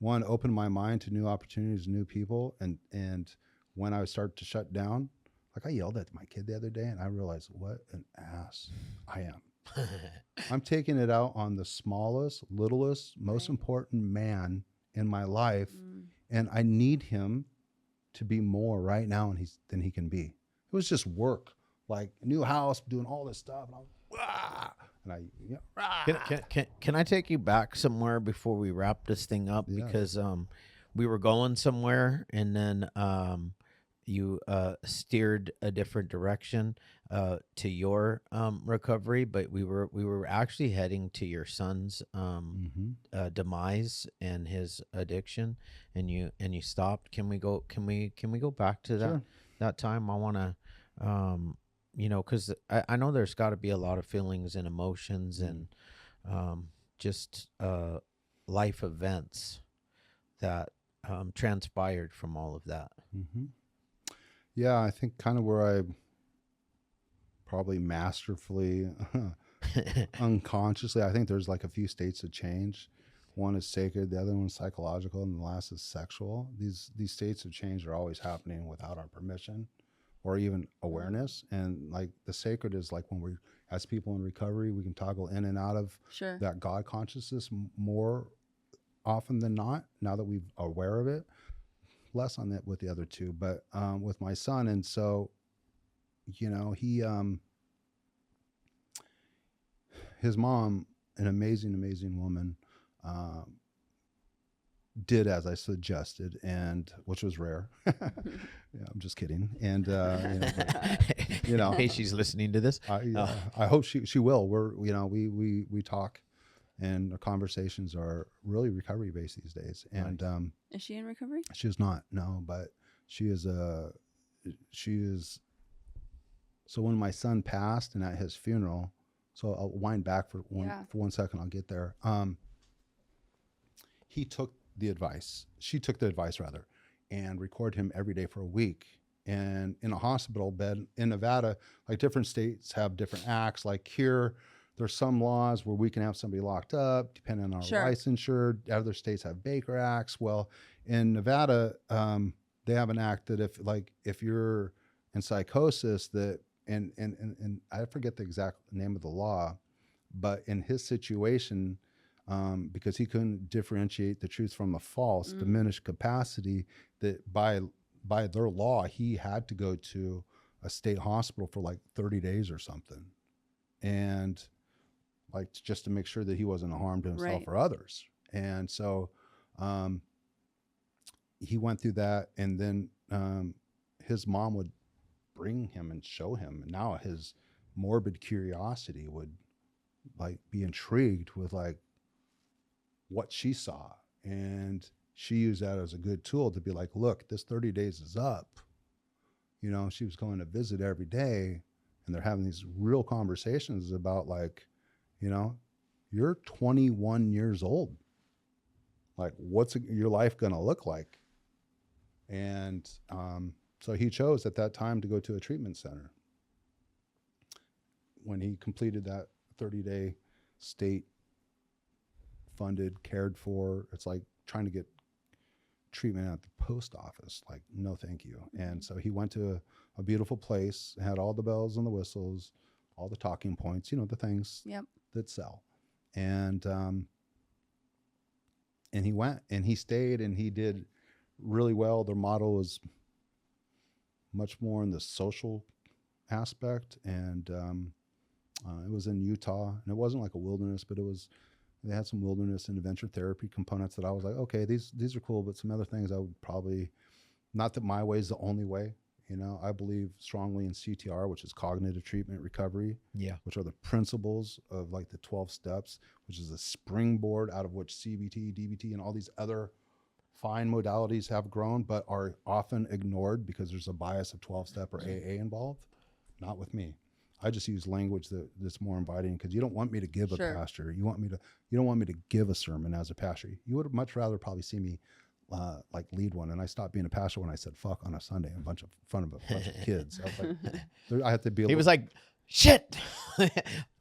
open my mind to new opportunities, new people, and when I start to shut down, like I yelled at my kid the other day, and I realized what an ass I am. I'm taking it out on the smallest, littlest, most important man in my life, and I need him to be more right now than he can be. It was just work, like a new house, doing all this stuff, Can I take you back somewhere before we wrap this thing up? Yeah. Because we were going somewhere, and then you steered a different direction to your recovery, but we were actually heading to your son's demise and his addiction, and you stopped. Can we go back to that time? I want to because I know there's got to be a lot of feelings and emotions and just life events that transpired from all of that. Mm-hmm. Yeah, I think kind of where I probably masterfully, unconsciously, I think there's like a few states of change. One is sacred, the other one's psychological, and the last is sexual. These states of change are always happening without our permission or even awareness. And like the sacred is like when we, as people in recovery, we can toggle in and out of that God consciousness more often than not, now that we're aware of it. Less on that with the other two, but with my son. And so, he, his mom, an amazing woman, did as I suggested, and which was rare. Yeah, I'm just kidding. And hey, she's listening to this. I hope she will. We talk, and our conversations are really recovery based these days. And is she in recovery? She is not, no, but she is. So when my son passed and at his funeral, so I'll wind back for 1 second. I'll get there. She took the advice rather, and recorded him every day for a week. And in a hospital bed in Nevada, like different states have different acts. Like here, there's some laws where we can have somebody locked up depending on our licensure. Other states have Baker Acts. Well, in Nevada, they have an act that if you're in psychosis, that and I forget the exact name of the law, but in his situation, because he couldn't differentiate the truth from the false, diminished capacity, that by their law he had to go to a state hospital for like 30 days or something, and like just to make sure that he wasn't a harm to himself or others. And so he went through that, and then his mom would bring him and show him, and now his morbid curiosity would like be intrigued with like what she saw, and she used that as a good tool to be like, look, this 30 days is up. She was going to visit every day, and they're having these real conversations about like, you're 21 years old. Like, what's your life going to look like? And so he chose at that time to go to a treatment center. When he completed that 30-day state funded, cared for, it's like trying to get treatment at the post office. Like, no, thank you. And so he went to a beautiful place, had all the bells and the whistles, all the talking points, the things that sell. And he went and he stayed and he did really well. Their model was much more in the social aspect. And it was in Utah, and it wasn't like a wilderness, but they had some wilderness and adventure therapy components that I was like, okay, these are cool, but some other things I would probably, not that my way is the only way, You know, I believe strongly in CTR, which is cognitive treatment recovery, Yeah. which are the principles of like the 12 steps, which is a springboard out of which CBT, DBT, and all these other fine modalities have grown, but are often ignored because there's a bias of 12-step or AA involved. Not with me. I just use language that's more inviting, because you don't want me to give a pastor. You don't want me to give a sermon as a pastor. You would much rather probably see me like lead one. And I stopped being a pastor when I said "fuck" on a Sunday in front of a bunch of kids. I was like, I have to be. He was like, "Shit,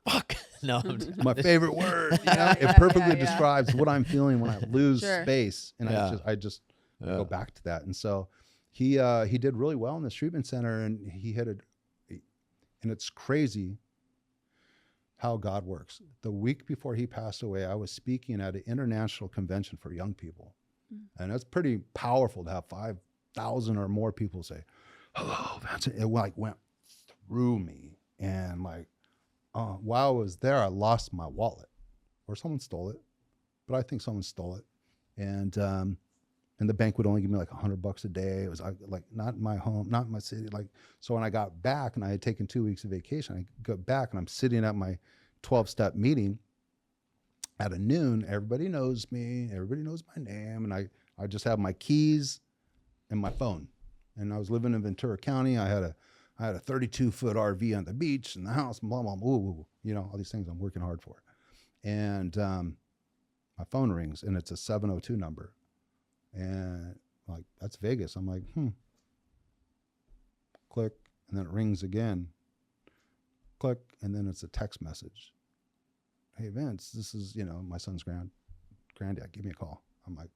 fuck." No, my favorite word. You know? It perfectly describes what I'm feeling when I lose space, and I just go back to that. And so he did really well in this treatment center, and he hit it. And it's crazy how God works. The week before he passed away, I was speaking at an international convention for young people. And it's pretty powerful to have 5,000 or more people say, "Hello, Vincent." It like went through me. And like, while I was there, I lost my wallet, or someone stole it, but I think someone stole it. And the bank would only give me like $100 a day. It was like not in my home, not in my city. Like, so when I got back, and I had taken 2 weeks of vacation, I got back and I'm sitting at my 12-step meeting at noon. Everybody knows me. Everybody knows my name. And I just have my keys and my phone. And I was living in Ventura County. I had a 32-foot RV on the beach and the house, blah, blah, blah, blah, you know, all these things I'm working hard for. And my phone rings, and it's a 702 number. And like, that's Vegas. I'm like, click, and then it rings again. Click, and then it's a text message. "Hey, Vince, this is, you know, my son's granddad. Give me a call." I'm like,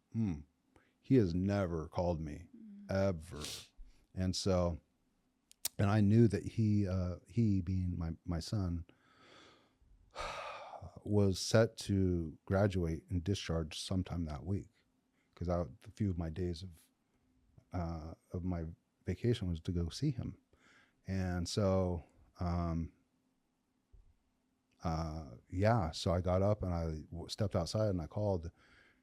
he has never called me, ever. And so, and I knew that he being my son, was set to graduate and discharge sometime that week. Because a few of my days of my vacation was to go see him. And so, so I got up and I stepped outside and I called,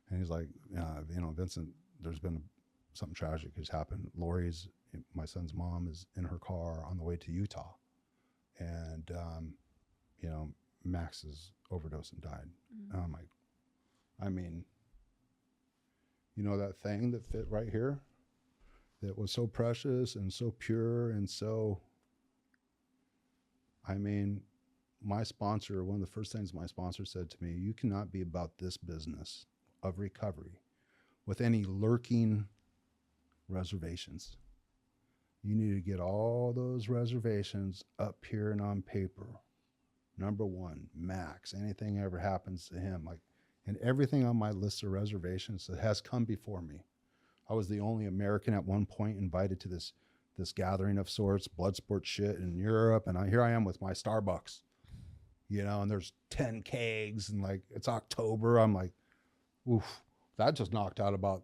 and he's like, you know, "Vincent, there's been something tragic has happened. Lori's, my son's mom, is in her car on the way to Utah. And, you know, Max has overdosed and died." And I'm like, I mean, you know, that thing that fit right here, that was so precious and so pure and so, I mean, my sponsor, one of the first things my sponsor said to me, "You cannot be about this business of recovery with any lurking reservations. You need to get all those reservations up here and on paper. Number one, Max, anything ever happens to him, like, and everything on my list of reservations that has come before me." I was the only American at one point invited to this gathering of sorts, blood sport shit in Europe. And here I am with my Starbucks, you know, and there's 10 kegs, and like, it's October. I'm like, oof, that just knocked out about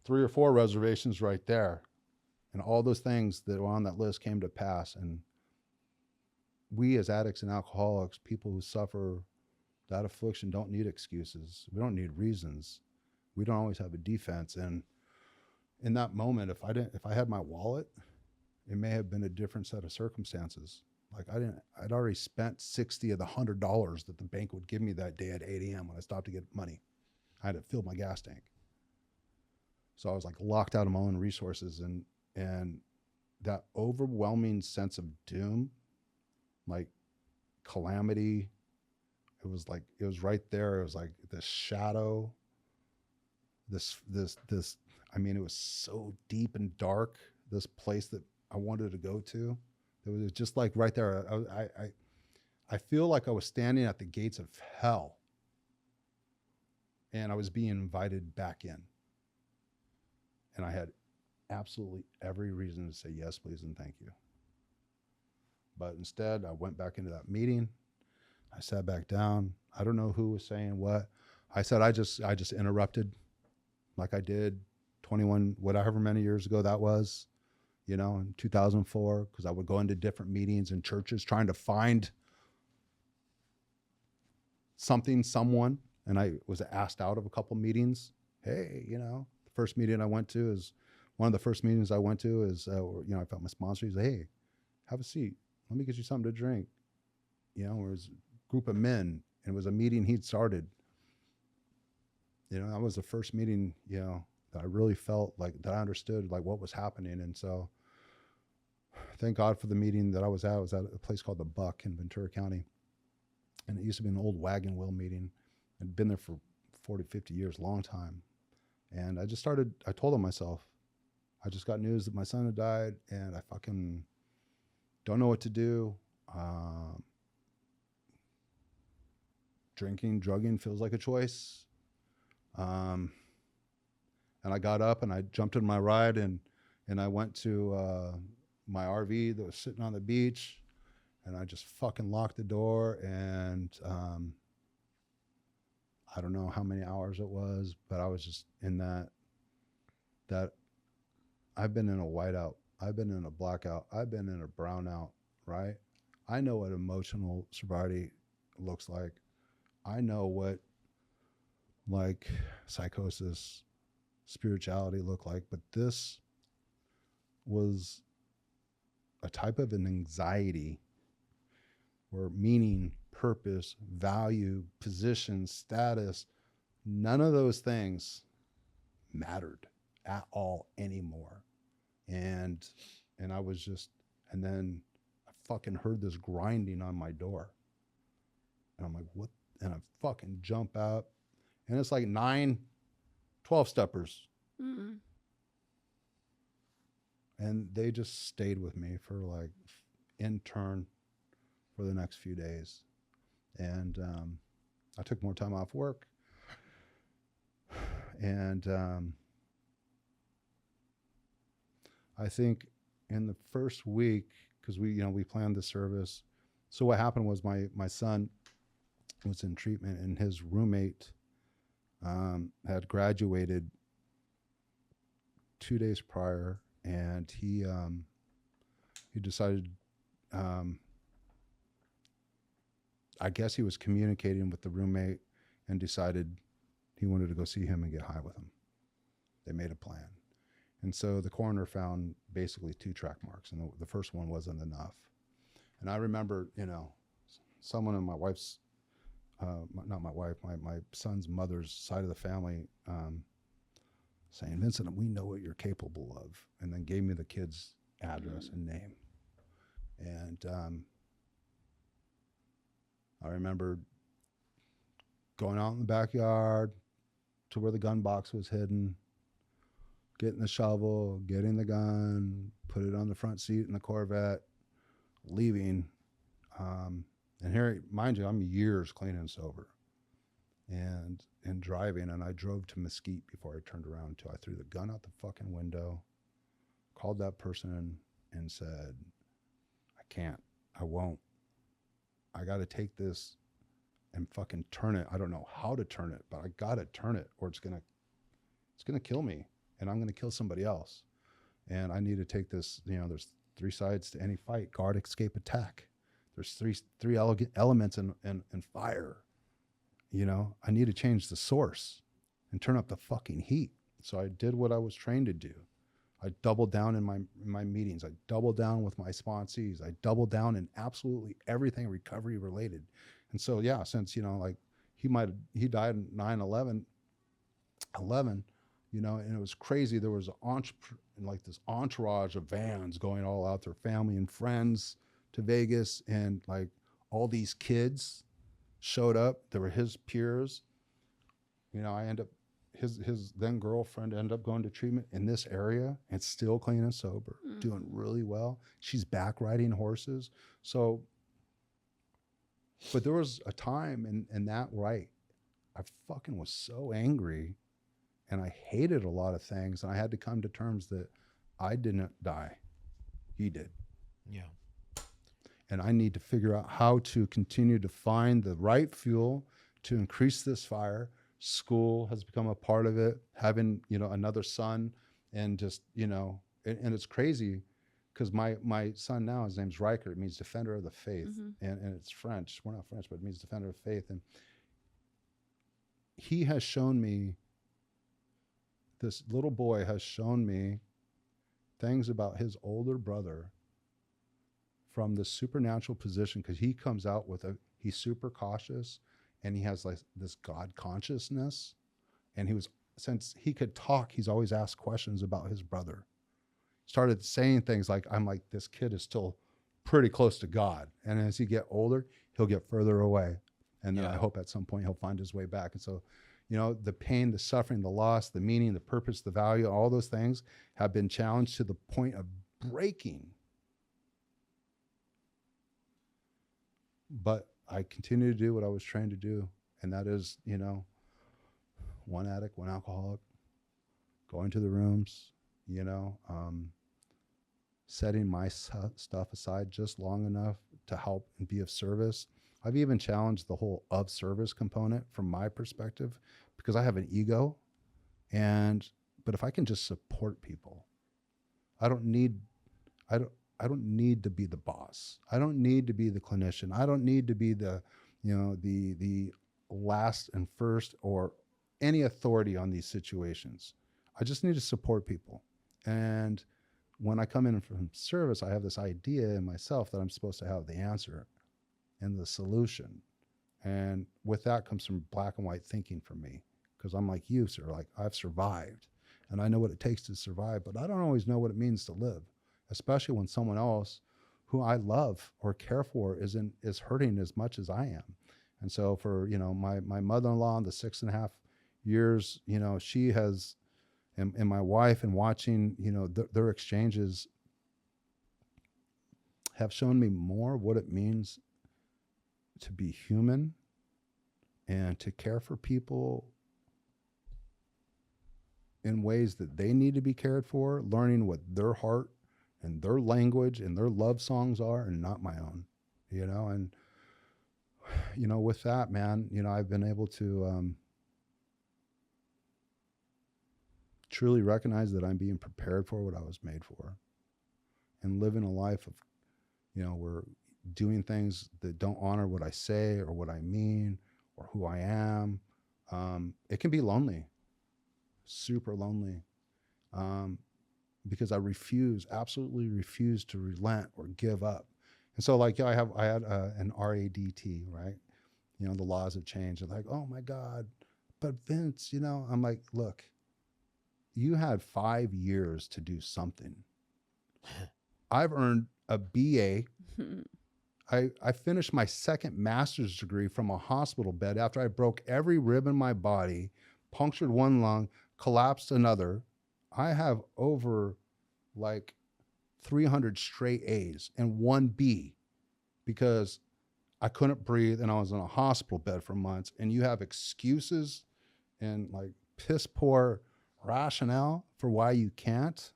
3 or 4 reservations right there. And all those things that were on that list came to pass. And we as addicts and alcoholics, people who suffer that affliction, don't need excuses. We don't need reasons. We don't always have a defense. And in that moment, if I had my wallet, it may have been a different set of circumstances. Like, I'd already spent 60 of the $100 that the bank would give me that day at 8 a.m. when I stopped to get money. I had to fill my gas tank. So I was like locked out of my own resources, and that overwhelming sense of doom, like calamity, it was right there. It was like this shadow, this, I mean, it was so deep and dark, this place that I wanted to go to. It was just like right there. I feel like I was standing at the gates of hell, and I was being invited back in. And I had absolutely every reason to say yes, please, and thank you. But instead, I went back into that meeting. I sat back down. I don't know who was saying what. I said, I just interrupted, like I did 21, whatever many years ago that was, you know, in 2004, because I would go into different meetings in churches trying to find someone. And I was asked out of a couple meetings. Hey, you know, the first meeting I went to is one of the first meetings I went to is, I felt my sponsor. He's like, hey, have a seat. Let me get you something to drink. There was a group of men, and it was a meeting he'd started. That was the first meeting, that I really felt like that I understood like what was happening. And so thank God for the meeting that I was at. I was at a place called The Buck in Ventura County. And it used to be an old wagon wheel meeting. I'd been there for 40, 50 years, long time. And I told him myself, I just got news that my son had died, and I fucking don't know what to do. Drinking, drugging feels like a choice. And I got up and I jumped in my ride and I went to my RV that was sitting on the beach, and I just fucking locked the door. And I don't know how many hours it was, but I was just in that I've been in a whiteout, I've been in a blackout, I've been in a brownout, right? I know what emotional sobriety looks like. I know what like psychosis, spirituality look like, but this was a type of an anxiety where meaning, purpose, value, position, status, none of those things mattered at all anymore. And I was just, and then I fucking heard this grinding on my door. And I'm like, what? And I fucking jump out, and it's like 9 12-steppers. Mm-mm. And they just stayed with me for like in turn for the next few days. And I took more time off work. And I think in the first week, because we planned the service. So what happened was my son was in treatment, and his roommate had graduated 2 days prior, and he decided, I guess he was communicating with the roommate and decided he wanted to go see him and get high with him. They made a plan. And so the coroner found basically 2 track marks, and the first one wasn't enough. And I remember, someone in my wife's, not my wife, my son's mother's side of the family, saying, Vincent, we know what you're capable of, and then gave me the kid's address and name. And I remember going out in the backyard to where the gun box was hidden, getting the shovel, getting the gun, put it on the front seat in the Corvette, leaving. And here, mind you, I'm years clean and sober and driving. And I drove to Mesquite before I turned around until I threw the gun out the fucking window, called that person and said, I can't, I won't. I got to take this and fucking turn it. I don't know how to turn it, but I got to turn it or it's going to kill me and I'm going to kill somebody else. And I need to take this, there's 3 sides to any fight: guard, escape, attack. There's three elements in fire. I need to change the source and turn up the fucking heat. So I did what I was trained to do. I doubled down in my meetings. I doubled down with my sponsees. I doubled down in absolutely everything recovery related. And so, yeah, since, he died in 9/11, and it was crazy. There was this entourage of vans going all out, their family and friends to Vegas, and like all these kids showed up. They were his peers. His then girlfriend ended up going to treatment in this area and still clean and sober, doing really well. She's back riding horses. So, but there was a time in that I fucking was so angry and I hated a lot of things. And I had to come to terms that I didn't die. He did. Yeah. And I need to figure out how to continue to find the right fuel to increase this fire. School has become a part of it, having, another son, and just, and it's crazy because my son now, his name's Riker. It means defender of the faith. And it's French. We're not French, but it means defender of faith. And he has shown me, this little boy has shown me things about his older brother from the supernatural position, because he comes out with he's super cautious and he has like this God consciousness. And since he could talk, he's always asked questions about his brother. Started saying things like, I'm like, this kid is still pretty close to God. And as he get older, he'll get further away. And then I hope at some point he'll find his way back. And so, the pain, the suffering, the loss, the meaning, the purpose, the value, all those things have been challenged to the point of breaking. But I continue to do what I was trained to do. And that is, one addict, one alcoholic, going to the rooms, setting my stuff aside just long enough to help and be of service. I've even challenged the whole of service component from my perspective, because I have an ego, but if I can just support people, I don't need to be the boss. I don't need to be the clinician. I don't need to be the last and first or any authority on these situations. I just need to support people. And when I come in from service, I have this idea in myself that I'm supposed to have the answer and the solution. And with that comes some black and white thinking for me, because I'm like you, sir. Like, I've survived and I know what it takes to survive, but I don't always know what it means to live, especially when someone else who I love or care for is hurting as much as I am. And so for, my mother-in-law in the 6.5 years, she has, and my wife, and watching, their exchanges have shown me more what it means to be human and to care for people in ways that they need to be cared for, learning what their heart and their language and their love songs are, and not my own, and, with that, man, I've been able to truly recognize that I'm being prepared for what I was made for, and living a life of, we're doing things that don't honor what I say or what I mean or who I am. It can be lonely, super lonely, because I absolutely refuse to relent or give up. And so, like, I had an RADT, right? The laws have changed. They're like, oh my God, but Vince, I'm like, look, you had 5 years to do something. I've earned a BA. I finished my second master's degree from a hospital bed after I broke every rib in my body, punctured one lung, collapsed another. I have over like 300 straight A's and 1 B because I couldn't breathe and I was in a hospital bed for months. And you have excuses and like piss poor rationale for why you can't.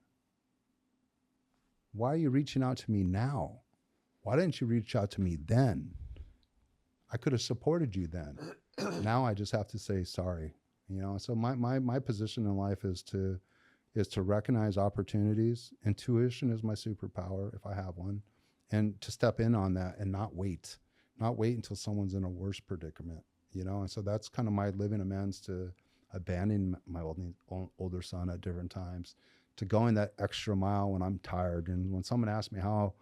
Why are you reaching out to me now? Why didn't you reach out to me then? I could have supported you then. Now I just have to say sorry. So my position in life is to recognize opportunities. Intuition is my superpower if I have one, and to step in on that and not wait until someone's in a worse predicament, And so that's kind of my living amends to abandoning my older son at different times, to going that extra mile when I'm tired. And when someone asks me how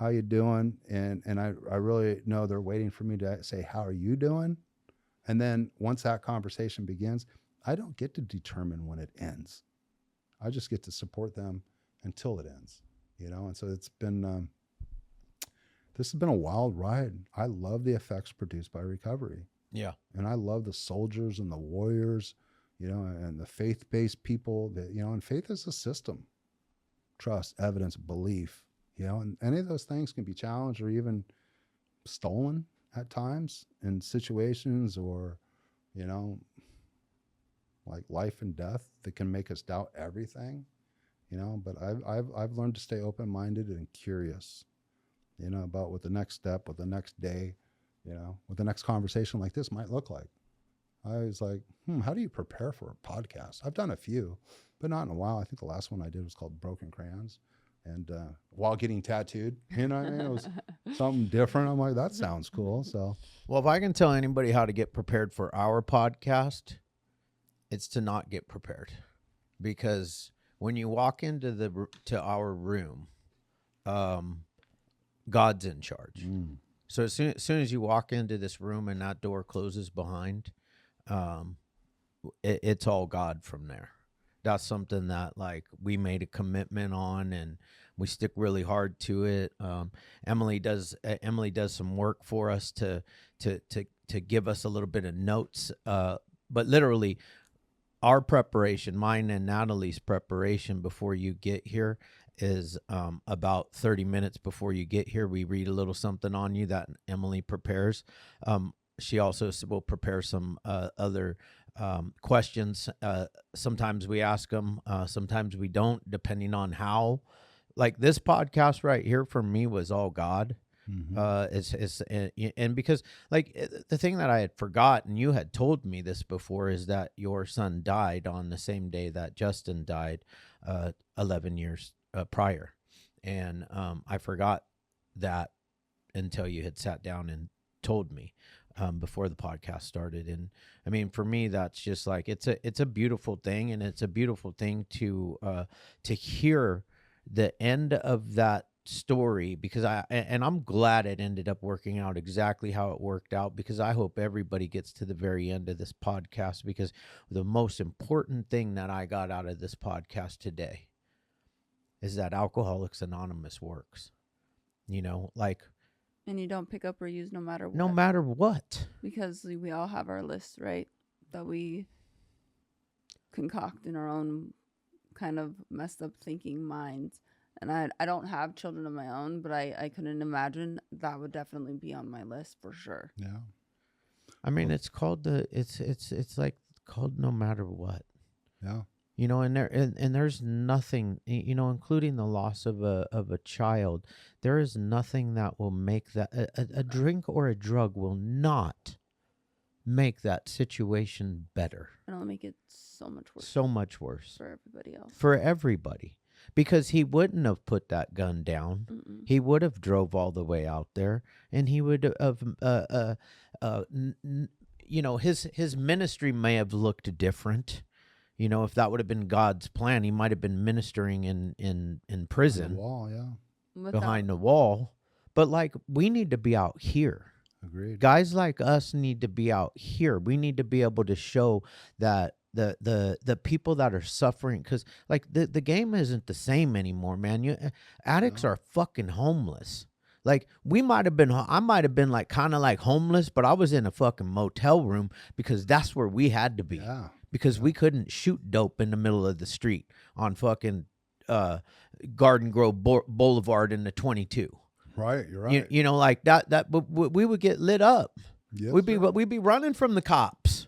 you doing, and I really know they're waiting for me to say, how are you doing? And then once that conversation begins, I don't get to determine when it ends. I just get to support them until it ends, And so it's been, this has been a wild ride. I love the effects produced by recovery. Yeah. And I love the soldiers and the warriors, and the faith-based people that, and faith is a system. Trust, evidence, belief, and any of those things can be challenged or even stolen at times in situations or, like life and death that can make us doubt everything, but I've learned to stay open-minded and curious, about what the next step, what the next day, what the next conversation like this might look like. I was like, how do you prepare for a podcast? I've done a few, but not in a while. I think the last one I did was called Broken Crayons. And while getting tattooed, it was something different. I'm like, that sounds cool. So, well, if I can tell anybody how to get prepared for our podcast, it's to not get prepared, because when you walk into to our room, God's in charge. So as soon as you walk into this room and that door closes behind, it's all God from there. That's something that like we made a commitment on, and we stick really hard to it. Emily does some work for us to give us a little bit of notes, but literally our preparation, mine and Natalie's preparation before you get here is about 30 minutes before you get here. We read a little something on you that Emily prepares. She also will prepare some other questions. Sometimes we ask them, sometimes we don't, depending on how. Like this podcast right here for me was all God. And because like the thing that I had forgotten, you had told me this before, is that your son died on the same day that Justin died 11 years prior. And I forgot that until you had sat down and told me before the podcast started. And I mean, for me, that's just like, it's a beautiful thing. And it's a beautiful thing to hear the end of that story, because I'm glad it ended up working out exactly how it worked out, because I hope everybody gets to the very end of this podcast, because the most important thing that I got out of this podcast today is that Alcoholics Anonymous works, like, And you don't pick up or use no matter what. no matter what. Because we all have our lists, right? That we concoct in our own kind of messed up thinking minds. And I don't have children of my own, but I couldn't imagine that would definitely be on my list for sure. Yeah. I mean, it's called it's like called No Matter What. Yeah. And there's nothing, including the loss of a child. There is nothing that will make that a drink or a drug will not make that situation better. And it'll make it so much worse. So much worse for everybody else. for everybody, because he wouldn't have put that gun down. Mm-mm. He would have drove all the way out there, and he would have his ministry may have looked different. If that would have been God's plan, he might have been ministering in prison, On the wall, yeah. behind the wall. But like, we need to be out here. Agreed. Guys like us need to be out here. We need to be able to show that the people that are suffering, because like the game isn't the same anymore, man. Addicts are fucking homeless. Like I might have been like kind of like homeless, but I was in a fucking motel room because that's where we had to be. Yeah. Because we couldn't shoot dope in the middle of the street on fucking Garden Grove Boulevard in the 22. Right. You're right. Like that we would get lit up. Yes, We'd be running from the cops.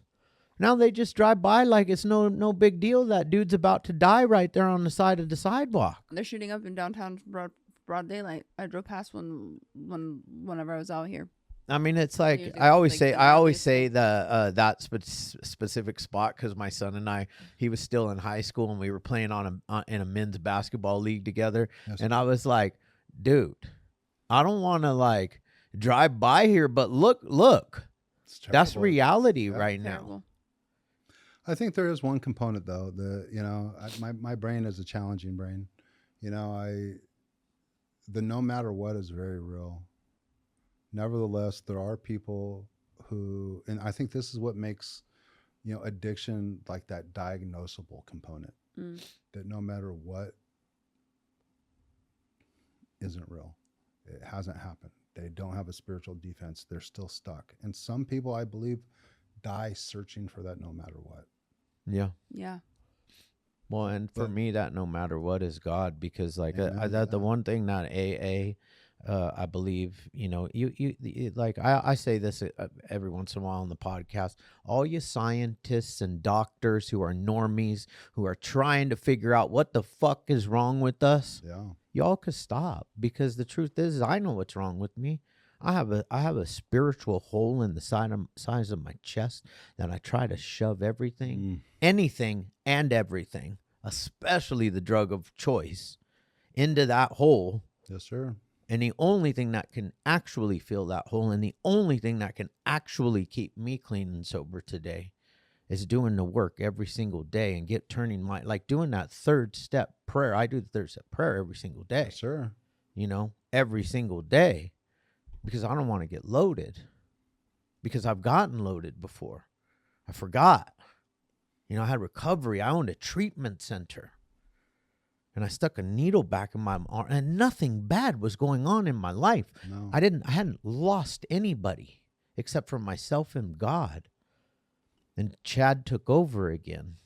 Now they just drive by like it's no big deal. That dude's about to die right there on the side of the sidewalk. They're shooting up in downtown broad daylight. I drove past one whenever I was out here. I mean, it's like Usually I always like say. the I always obvious say that specific spot, because my son and I, he was still in high school and we were playing in a men's basketball league together. Yes. And I was like, dude, I don't want to like drive by here, but look, It's that's terrible. reality Yeah. right now. Terrible. I think there is one component though. My brain is a challenging brain. The no matter what is very real. Nevertheless, there are people who, and I think this is what makes, addiction like that diagnosable component. That no matter what isn't real. It hasn't happened. They don't have a spiritual defense. They're still stuck. And some people, I believe, die searching for that no matter what. Yeah. Yeah. Well, and for But- me, that no matter what is God, because like Amen, the yeah. one thing that AA, I believe, you like I say this every once in a while on the podcast. All you scientists and doctors who are normies, who are trying to figure out what the fuck is wrong with us, Yeah. y'all could stop, because the truth is, I know what's wrong with me. I have a spiritual hole in the size of my chest that I try to shove everything, anything and everything, especially the drug of choice, into that hole. Yes, sir. And the only thing that can actually fill that hole, and the only thing that can actually keep me clean and sober today, is doing the work every single day and doing that third step prayer. I do the third step prayer every single day. Yes, sir. Every single day, because I don't want to get loaded, because I've gotten loaded before. I forgot. I had recovery. I owned a treatment center. And I stuck a needle back in my arm, and nothing bad was going on in my life. No. I hadn't lost anybody except for myself and God. And Chad took over again.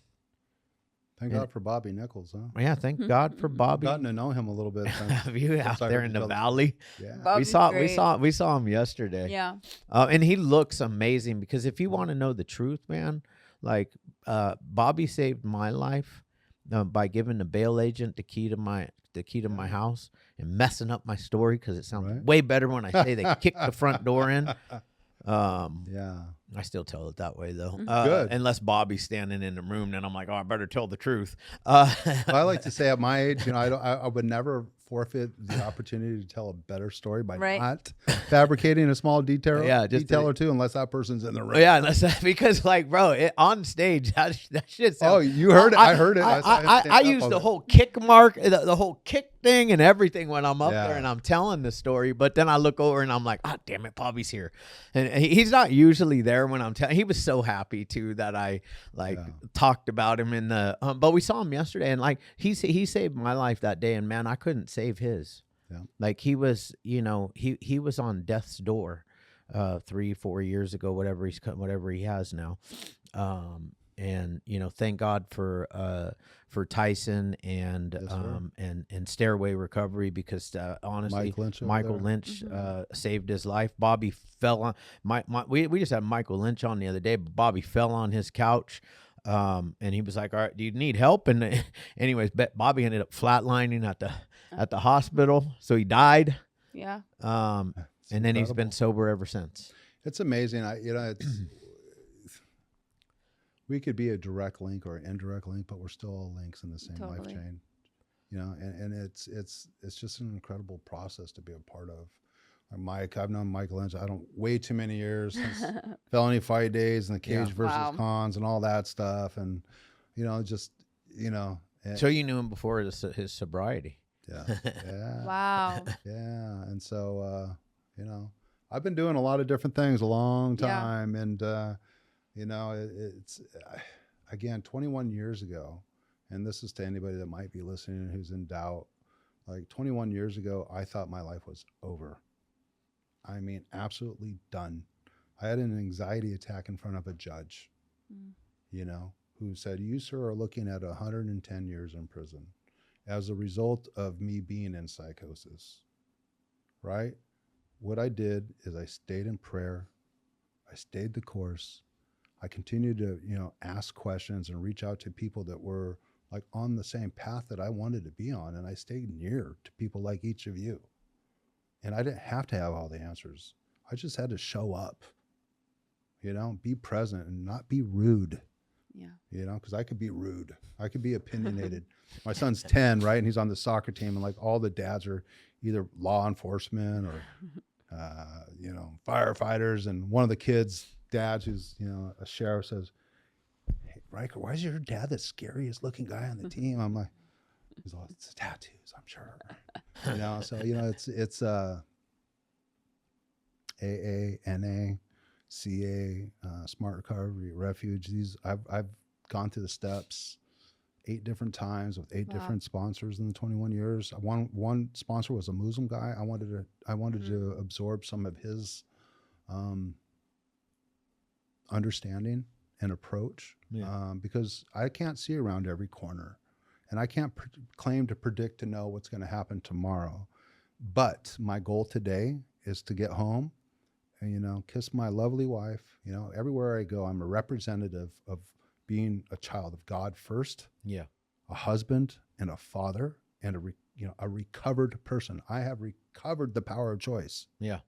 Thank God for Bobby Nichols, huh? Yeah, thank God for Bobby. Gotten to know him a little bit. Have you out there in the valley? Yeah. Bobby's we saw him yesterday. Yeah. And he looks amazing, because if you want to know the truth, man, like Bobby saved my life by giving the bail agent the key to my house and messing up my story, because it sounds way better when I say they kicked the front door in. Yeah. I still tell it that way, though. Good. Unless Bobby's standing in the room, then I'm like, oh, I better tell the truth. I like to say at my age, I would never forfeit the opportunity to tell a better story by not fabricating a small detail or two, unless that person's in the room. Yeah, because bro, on stage, that shit sounds... Oh, you heard it. I heard it. I use the whole kick mark, the whole kick thing and everything when I'm up there and I'm telling the story. But then I look over and I'm like, oh, damn it, Bobby's here. And he's not usually there when I'm telling. He was so happy, too, that I talked about him in the... but we saw him yesterday, and he saved my life that day. And, man, I couldn't save his. Yeah. He was, he was on death's door 3-4 years ago, whatever he has now. And thank God for Tyson and and Stairway Recovery, because honestly, Michael Lynch saved his life. Bobby fell on we just had Michael Lynch on the other day, but Bobby fell on his couch. And he was like, all right, do you need help? And anyways, Bobby ended up flatlining at the hospital. So he died. Yeah. And then he's been sober ever since. It's amazing. We could be a direct link or an indirect link, but we're still all links in the same life chain. And it's just an incredible process to be a part of. I've known Michael Lynch, way too many years, since felony fight days and the cage versus cons and all that stuff. And, So you knew him before his sobriety. Yeah. Yeah. Wow. Yeah. And so, I've been doing a lot of different things a long time. And, it's, again, 21 years ago, and this is to anybody that might be listening who's in doubt, 21 years ago, I thought my life was over. I mean, absolutely done. I had an anxiety attack in front of a judge, who said, you, sir, are looking at 110 years in prison as a result of me being in psychosis, right? What I did is I stayed in prayer. I stayed the course. I continued to, ask questions and reach out to people that were on the same path that I wanted to be on. And I stayed near to people like each of you. And I didn't have to have all the answers. I just had to show up, be present and not be rude. Yeah. Because I could be rude. I could be opinionated. My son's 10, right? And he's on the soccer team. And all the dads are either law enforcement or, firefighters. And one of the kids' dads, who's, a sheriff, says, hey, Riker, why is your dad the scariest looking guy on the team? I'm like, he's all, it's the tattoos, I'm sure. So, it's AA, NA, CA, Smart Recovery, Refuge. I've gone through the steps 8 different times with 8 different sponsors in the 21 years. One sponsor was a Muslim guy. I wanted to absorb some of his understanding and approach, because I can't see around every corner, and I can't claim to predict to know what's going to happen tomorrow. But my goal today is to get home and, kiss my lovely wife. Everywhere I go, I'm a representative of being a child of God first, a husband and a father, and a recovered person. I have recovered the power of choice. Yeah.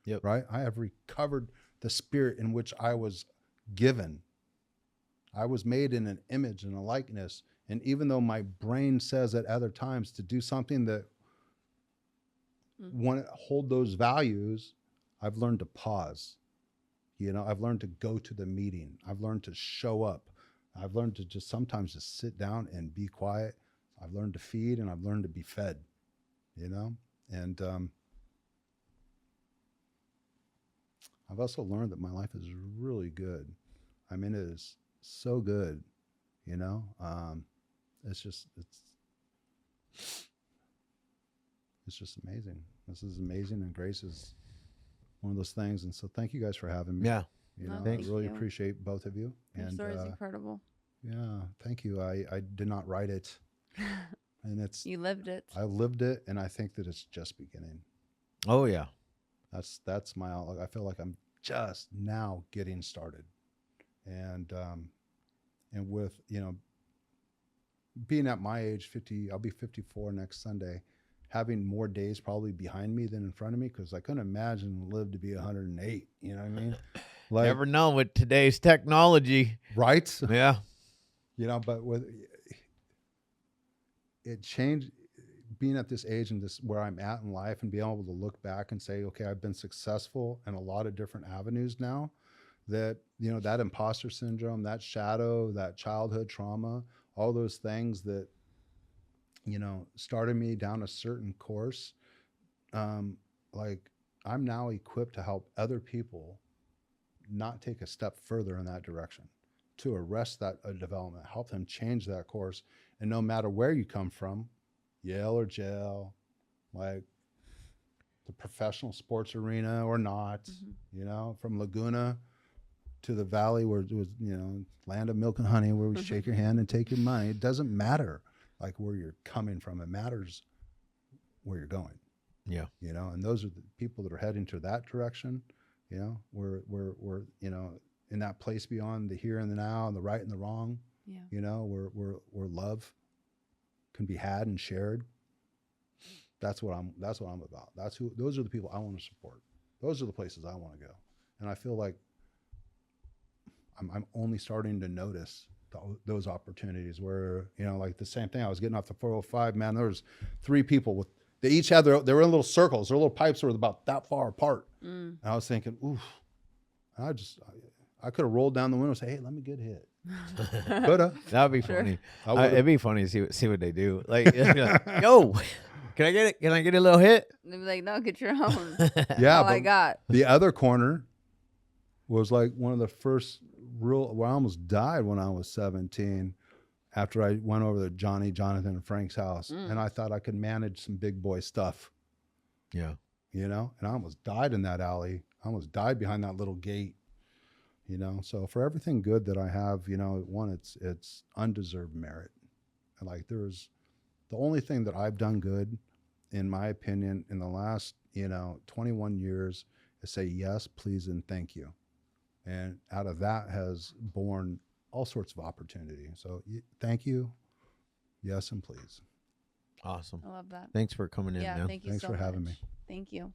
Yep. Right. I have recovered the spirit in which I was given. I was made in an image and a likeness. And even though my brain says at other times to do something that want to hold those values, I've learned to pause. I've learned to go to the meeting. I've learned to show up. I've learned to just sometimes just sit down and be quiet. I've learned to feed and I've learned to be fed, and I've also learned that my life is really good. I mean, it is so good, it's just amazing. This is amazing, and grace is one of those things. And so thank you guys for having me. Yeah. I Thank really you. appreciate both of you. Your And story is incredible. yeah, thank you. I did not write it, and You lived it. I lived it, and I think that it's just beginning. Oh yeah. That's my outlook. I feel like I'm just now getting started, and with being at my age, 50, I'll be 54 next Sunday, having more days probably behind me than in front of me, because I couldn't imagine live to be 108. You know what I mean? Like, Never know with today's technology. right? Yeah. But with it changed, being at this age and this where I'm at in life, and being able to look back and say, okay, I've been successful in a lot of different avenues now. That that imposter syndrome, that shadow, that childhood trauma, all those things that started me down a certain course. Like, I'm now equipped to help other people not take a step further in that direction, to arrest that development, help them change that course. And no matter where you come from, Yale or jail, like the professional sports arena or not, from Laguna to the valley where it was, land of milk and honey, where we shake your hand and take your money. It doesn't matter like where you're coming from. It matters where you're going. Yeah. And those are the people that are heading to that direction. We're in that place beyond the here and the now and the right and the wrong. Yeah. Where love can be had and shared. That's what I'm about. Those are the people I want to support. Those are the places I want to go. And I feel like I'm only starting to notice those opportunities where, like the same thing. I was getting off the 405, man, there was 3 people they each had they were in little circles. Their little pipes were about that far apart. And I was thinking, oof, I could have rolled down the window and say, hey, let me get hit. Coulda. That'd be funny. would've- It'd be funny to see what they do. Like, yo, can I get it? Can I get a little hit? They'd be like, no, get your own. Yeah, All I but got. the other corner was like one of the first I almost died when I was 17, after I went over to Jonathan, and Frank's house, and I thought I could manage some big boy stuff. Yeah. And I almost died in that alley. I almost died behind that little gate. So for everything good that I have, one, it's undeserved merit. And like, the only thing that I've done good, in my opinion, in the last, 21 years, is say yes, please, and thank you. And out of that has born all sorts of opportunity. So thank you, yes, and please. Awesome. I love that. Thanks for coming in, Yeah, man. thank you Thanks so for having much. me. Thank you.